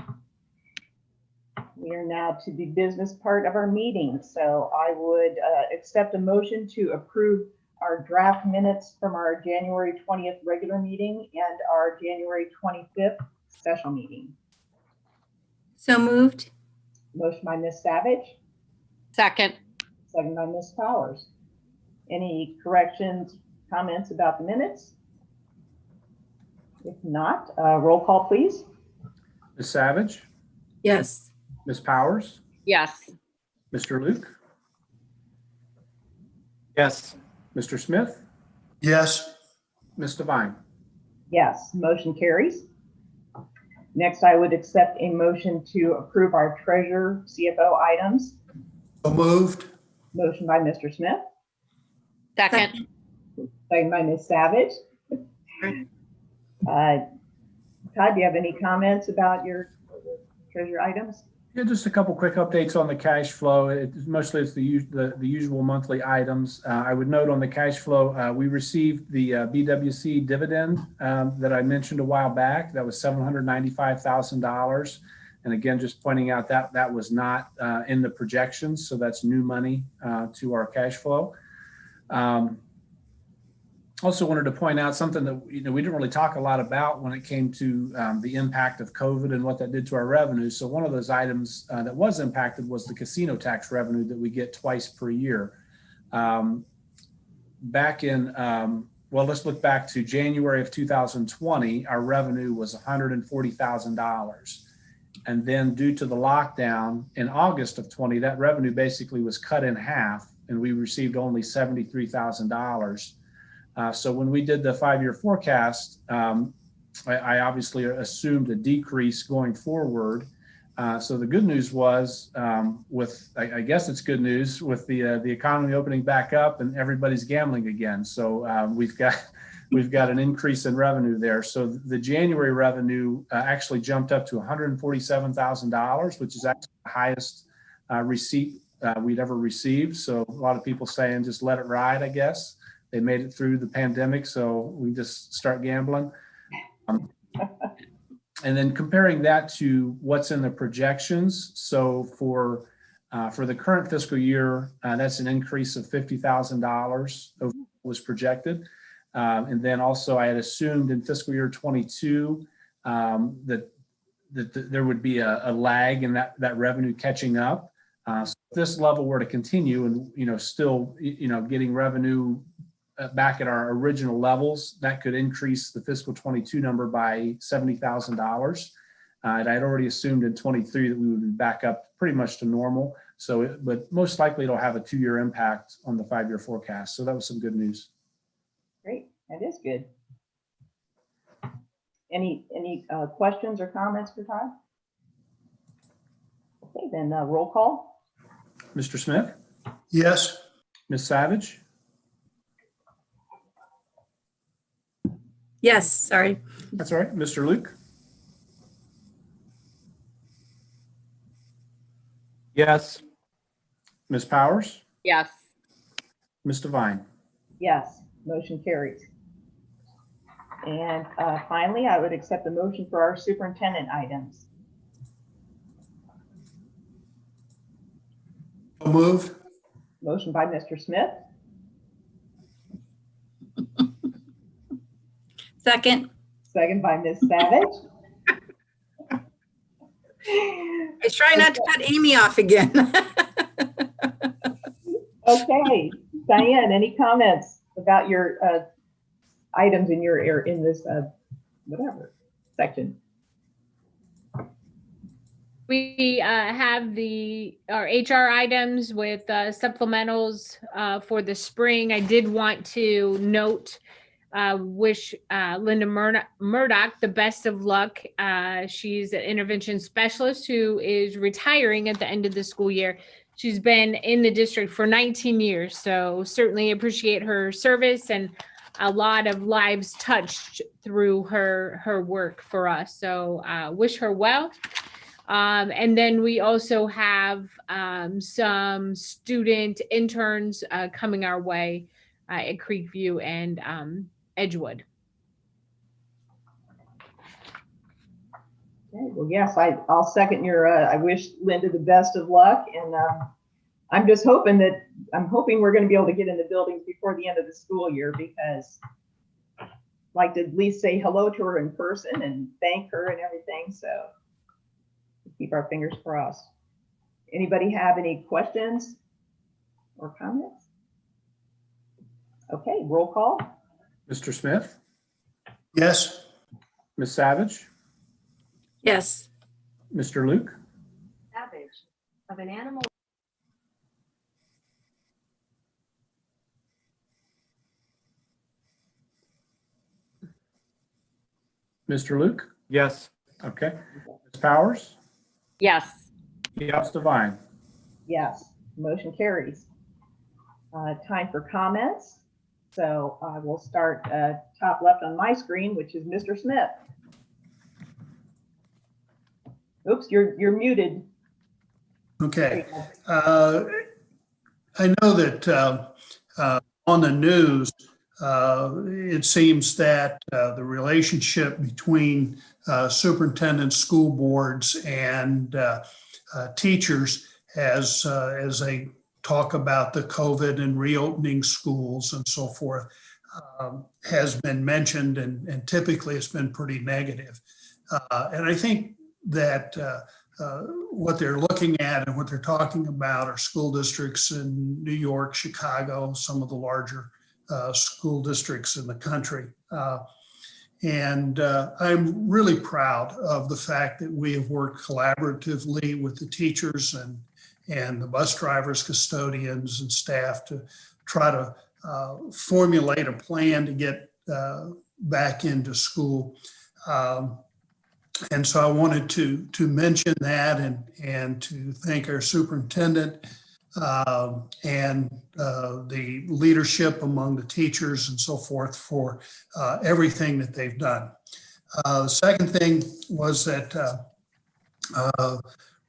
We are now to the business part of our meeting. So I would accept a motion to approve our draft minutes from our January 20th regular meeting and our January 25th special meeting. So moved. Motion by Ms. Savage. Second. Second by Ms. Powers. Any corrections, comments about the minutes? If not, roll call, please. Ms. Savage, Yes. Ms. Powers, Yes. Mr. Luke, Yes. Mr. Smith, Yes. Ms. Devine. Yes, motion carries. Next, I would accept a motion to approve our treasurer CFO items. So moved. Motion by Mr. Smith, Second. second by Ms. Savage. Todd, do you have any comments about your treasurer items? Yeah, just a couple quick updates on the cash flow. Mostly it's the usual monthly items. I would note on the cash flow, we received the BWC dividend that I mentioned a while back. That was $795,000. And again, just pointing out that that was not in the projections. So that's new money to our cash flow. Also wanted to point out something that we didn't really talk a lot about when it came to the impact of COVID and what that did to our revenue. So one of those items that was impacted was the casino tax revenue that we get twice per year. Back in, well, let's look back to January of 2020, our revenue was $140,000. And then due to the lockdown in August of 20, that revenue basically was cut in half and we received only $73,000. So when we did the 5-year forecast, I obviously assumed a decrease going forward. So the good news was I guess it's good news with the economy opening back up and everybody's gambling again. So we've got an increase in revenue there. So the January revenue actually jumped up to $147,000, which is actually the highest receipt we'd ever received. So a lot of people saying just let it ride, I guess. They made it through the pandemic, so we just start gambling. And then comparing that to what's in the projections. So for the current fiscal year, that's an increase of $50,000 over what was projected. And then also I had assumed in fiscal year 22 that there would be a lag in that revenue catching up. So if this level were to continue and, still, getting revenue back at our original levels, that could increase the fiscal 22 number by $70,000. And I'd already assumed in 23 that we would be back up pretty much to normal. So, but most likely it'll have a 2-year impact on the 5-year forecast. So that was some good news. Great, that is good. Any questions or comments for Todd? Okay, then roll call. Mr. Smith, Yes. Ms. Savage, Yes, sorry. that's all right, Mr. Luke, Yes. Ms. Powers, Yes. Ms. Devine. Yes, motion carries. And finally, I would accept the motion for our superintendent items. So moved. Motion by Mr. Smith, Second. second by Ms. Savage. I try not to cut Amy off again. Okay, Diane, any comments about your items in your in this whatever section? We have our HR items with supplementals for the spring. I did want to note, wish Linda Murdoch the best of luck. She's an intervention specialist who is retiring at the end of the school year. She's been in the district for 19 years, so certainly appreciate her service and a lot of lives touched through her work for us. So wish her well. And then we also have some student interns coming our way at Creekview and Edgewood. Okay, well, yes, I'll second your, I wish Linda the best of luck. And I'm just hoping we're going to be able to get in the buildings before the end of the school year, because I'd like to at least say hello to her in person and thank her and everything. So keep our fingers crossed. Anybody have any questions or comments? Okay, roll call. Mr. Smith, Yes. Ms. Savage, Yes. Mr. Luke, Savage of an animal. Mr. Luke, Yes. okay, Ms. Powers, Yes. Ms. Devine. Yes, motion carries. Time for comments. So I will start top left on my screen, which is Mr. Smith. Oops, you're muted. Okay. I know that on the news, it seems that the relationship between superintendents, school boards, and teachers as they talk about the COVID and reopening schools and so forth has been mentioned, and typically it's been pretty negative. And I think that what they're looking at and what they're talking about are school districts in New York, Chicago, some of the larger school districts in the country. And I'm really proud of the fact that we have worked collaboratively with the teachers and the bus drivers, custodians, and staff to try to formulate a plan to get back into school. And so I wanted to mention that and to thank our superintendent and the leadership among the teachers and so forth for everything that they've done. The second thing was that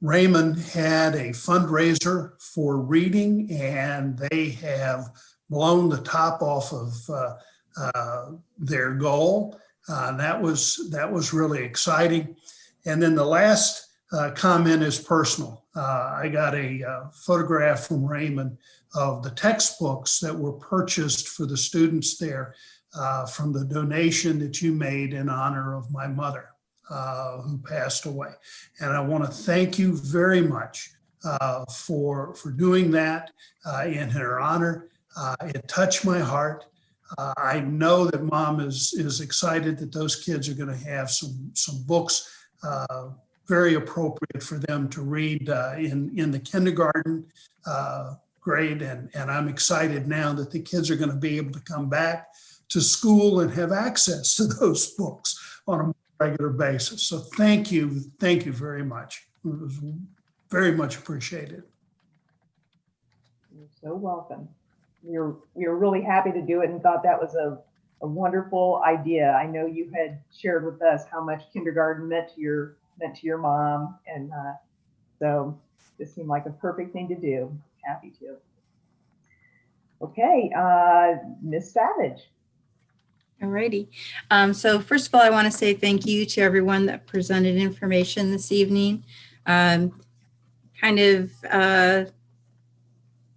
Raymond had a fundraiser for reading, and they have blown the top off of their goal. That was really exciting. And then the last comment is personal. I got a photograph from Raymond of the textbooks that were purchased for the students there from the donation that you made in honor of my mother who passed away. And I want to thank you very much for doing that in her honor. It touched my heart. I know that Mom is excited that those kids are going to have some books very appropriate for them to read in the kindergarten grade. And I'm excited now that the kids are going to be able to come back to school and have access to those books on a more regular basis. So thank you very much. It was very much appreciated. You're so welcome. We were really happy to do it and thought that was a wonderful idea. I know you had shared with us how much kindergarten meant to your mom, and so this seemed like a perfect thing to do. Happy to. Okay, Ms. Savage. Alrighty. So first of all, I want to say thank you to everyone that presented information this evening. Kind of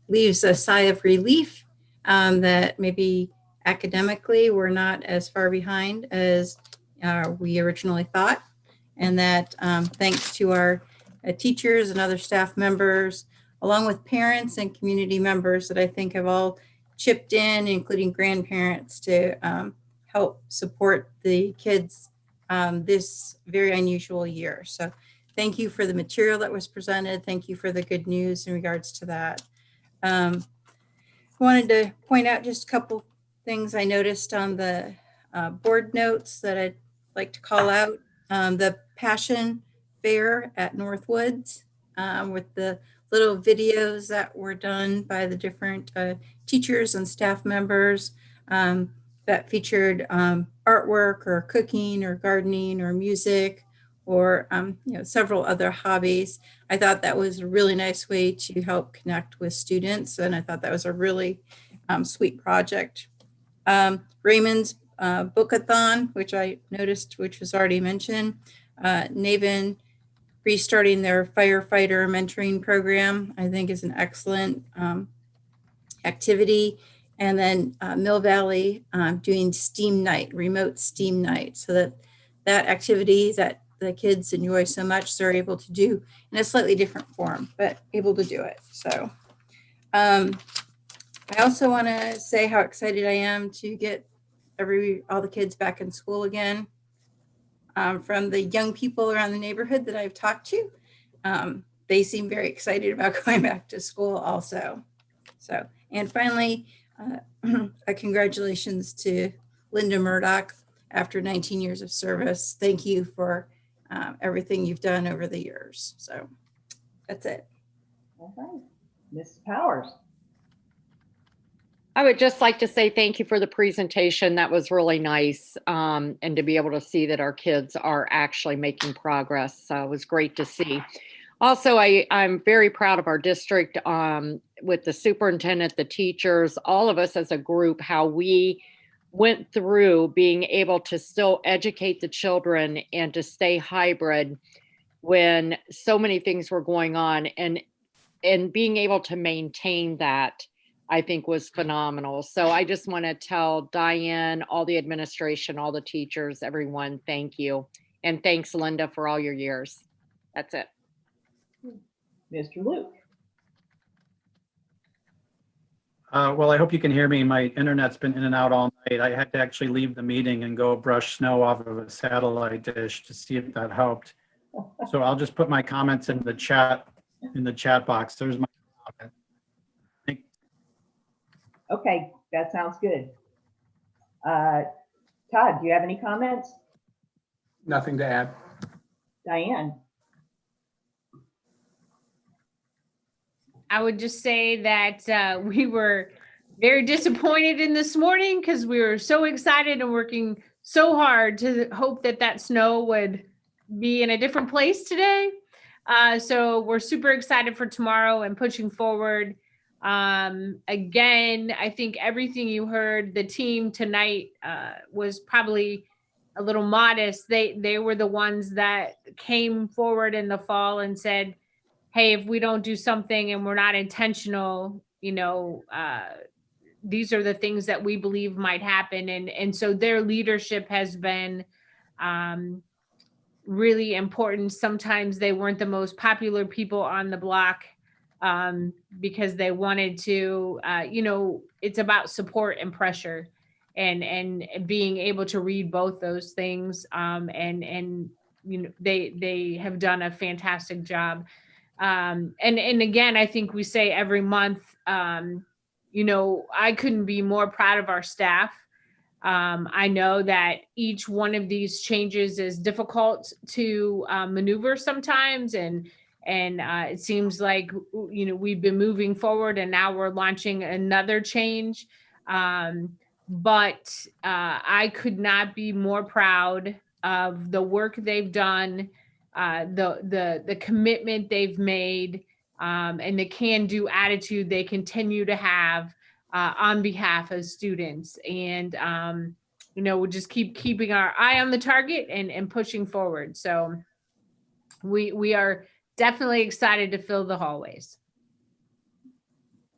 leaves a sigh of relief that maybe academically we're not as far behind as we originally thought. And that thanks to our teachers and other staff members, along with parents and community members that I think have all chipped in, including grandparents, to help support the kids this very unusual year. So thank you for the material that was presented. Thank you for the good news in regards to that. I wanted to point out just a couple things I noticed on the board notes that I'd like to call out. The Passion Fair at Northwoods with the little videos that were done by the different teachers and staff members that featured artwork or cooking or gardening or music or several other hobbies. I thought that was a really nice way to help connect with students, and I thought that was a really sweet project. Raymond's Bookathon, which I noticed, which was already mentioned. Naven restarting their firefighter mentoring program, I think is an excellent activity. And then Mill Valley doing STEAM night, remote STEAM night, so that activity that the kids enjoy so much, they're able to do in a slightly different form, but able to do it. So I also want to say how excited I am to get all the kids back in school again. From the young people around the neighborhood that I've talked to, they seem very excited about going back to school also. So, and finally, congratulations to Linda Murdoch after 19 years of service. Thank you for everything you've done over the years. So that's it. All right, Ms. Powers. I would just like to say thank you for the presentation. That was really nice. And to be able to see that our kids are actually making progress was great to see. Also, I'm very proud of our district with the superintendent, the teachers, all of us as a group, how we went through being able to still educate the children and to stay hybrid when so many things were going on, and being able to maintain that, I think, was phenomenal. So I just want to tell Diane, all the administration, all the teachers, everyone, thank you. And thanks, Linda, for all your years. That's it. Mr. Luke. Well, I hope you can hear me. My internet's been in and out all night. I had to actually leave the meeting and go brush snow off of a satellite dish to see if that helped. So I'll just put my comments in the chat box. There's my comment. Okay, that sounds good. Todd, do you have any comments? Nothing to add. Diane? I would just say that we were very disappointed in this morning because we were so excited and working so hard to hope that that snow would be in a different place today. So we're super excited for tomorrow and pushing forward. Again, I think everything you heard, the team tonight was probably a little modest. They were the ones that came forward in the fall and said, hey, if we don't do something and we're not intentional, these are the things that we believe might happen. And so their leadership has been really important. Sometimes they weren't the most popular people on the block because they wanted to, it's about support and pressure and being able to read both those things. And they have done a fantastic job. And again, I think we say every month, I couldn't be more proud of our staff. I know that each one of these changes is difficult to maneuver sometimes, and it seems like, you know, we've been moving forward and now we're launching another change. But I could not be more proud of the work they've done, the commitment they've made, and the can-do attitude they continue to have on behalf of students. And you know, we'll just keep keeping our eye on the target and pushing forward. So we are definitely excited to fill the hallways.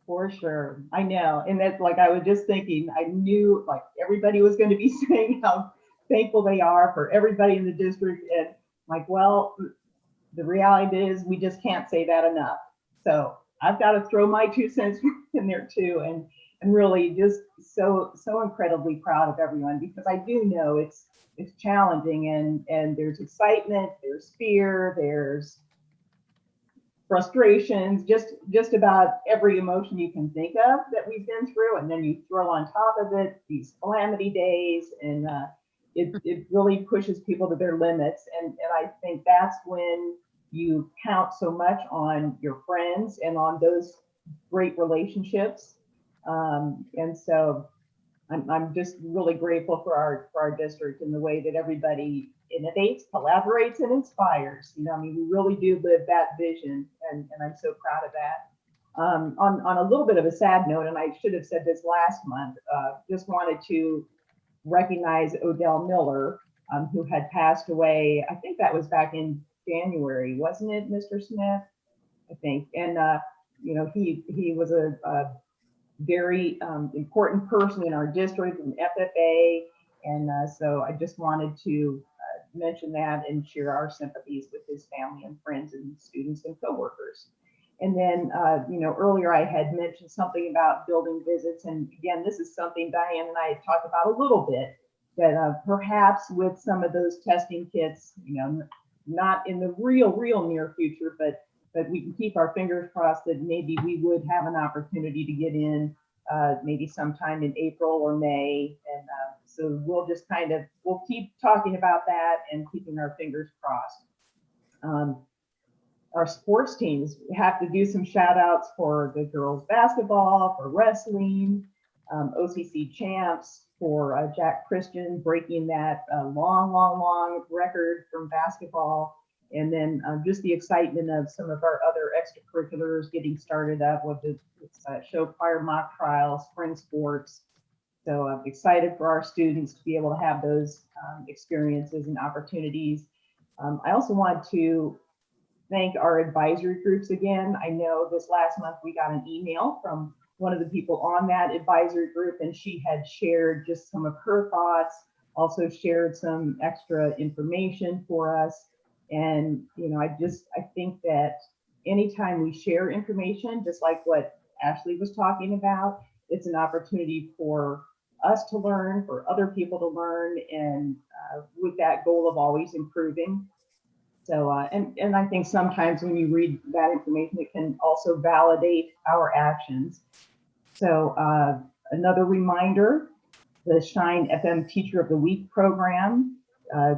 For sure. I know. And that's like, I was just thinking, I knew like everybody was going to be saying how thankful they are for everybody in the district. And like, well, the reality is we just can't say that enough. So I've got to throw my 2 cents in there too. And really just so incredibly proud of everyone, because I do know it's challenging, and there's excitement, there's fear, there's frustrations, just about every emotion you can think of that we've been through. And then you throw on top of it these calamity days, and it really pushes people to their limits. And I think that's when you count so much on your friends and on those great relationships. And so I'm just really grateful for our district and the way that everybody innovates, collaborates, and inspires. You know, I mean, we really do live that vision, and I'm so proud of that. On a little bit of a sad note, and I should have said this last month, just wanted to recognize Odell Miller, who had passed away. I think that was back in January, wasn't it, Mr. Smith? I think. And you know, he was a very important person in our district, an FFA, and so I just wanted to mention that and share our sympathies with his family and friends and students and coworkers. And then, you know, earlier I had mentioned something about building visits, and again, this is something Diane and I had talked about a little bit, that perhaps with some of those testing kits, you know, not in the real near future, but we can keep our fingers crossed that maybe we would have an opportunity to get in maybe sometime in April or May. And so we'll keep talking about that and keeping our fingers crossed. Our sports teams have to do some shout outs for the girls basketball, for wrestling, OCC champs, for Jack Christian breaking that long record from basketball. And then just the excitement of some of our other extracurriculars getting started up with the show choir mock trial, spring sports. So I'm excited for our students to be able to have those experiences and opportunities. I also want to thank our advisory groups again. I know this last month we got an email from one of the people on that advisory group, and she had shared just some of her thoughts, also shared some extra information for us. And, you know, I think that anytime we share information, just like what Ashley was talking about, it's an opportunity for us to learn, for other people to learn, and with that goal of always improving. So, and I think sometimes when you read that information, it can also validate our actions. So another reminder, the Shine FM Teacher of the Week program,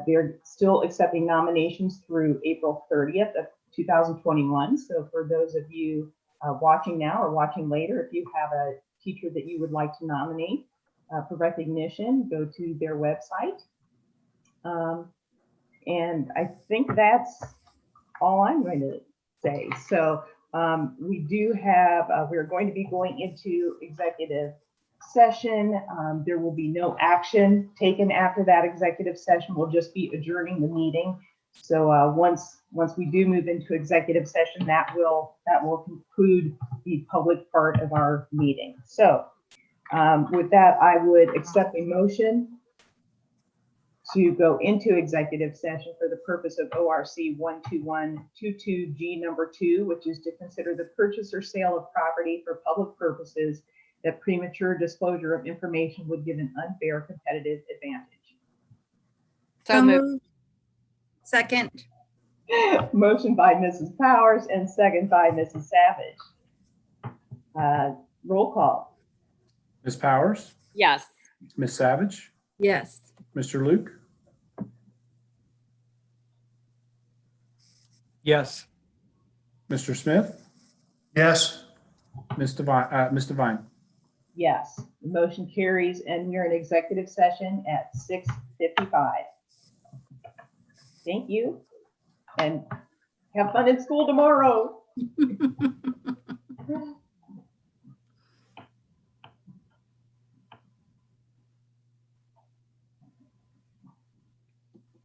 they're still accepting nominations through April 30th of 2021. So for those of you watching now or watching later, if you have a teacher that you would like to nominate for recognition, go to their website. And I think that's all I'm going to say. So we do have, we're going to be going into executive session. There will be no action taken after that executive session. We'll just be adjourning the meeting. So once we do move into executive session, that will conclude the public part of our meeting. So with that, I would accept a motion to go into executive session for the purpose of ORC 12122G number 2, which is to consider the purchase or sale of property for public purposes that premature disclosure of information would give an unfair competitive advantage. So moved. Second. Motion by Mrs. Powers and second by Mrs. Savage. Roll call. Ms. Powers? Yes. Ms. Savage, Yes. Mr. Luke, Yes. Mr. Smith, Yes. Ms. Devine. Yes, the motion carries, and we're in executive session at 6:55. Thank you, and have fun in school tomorrow.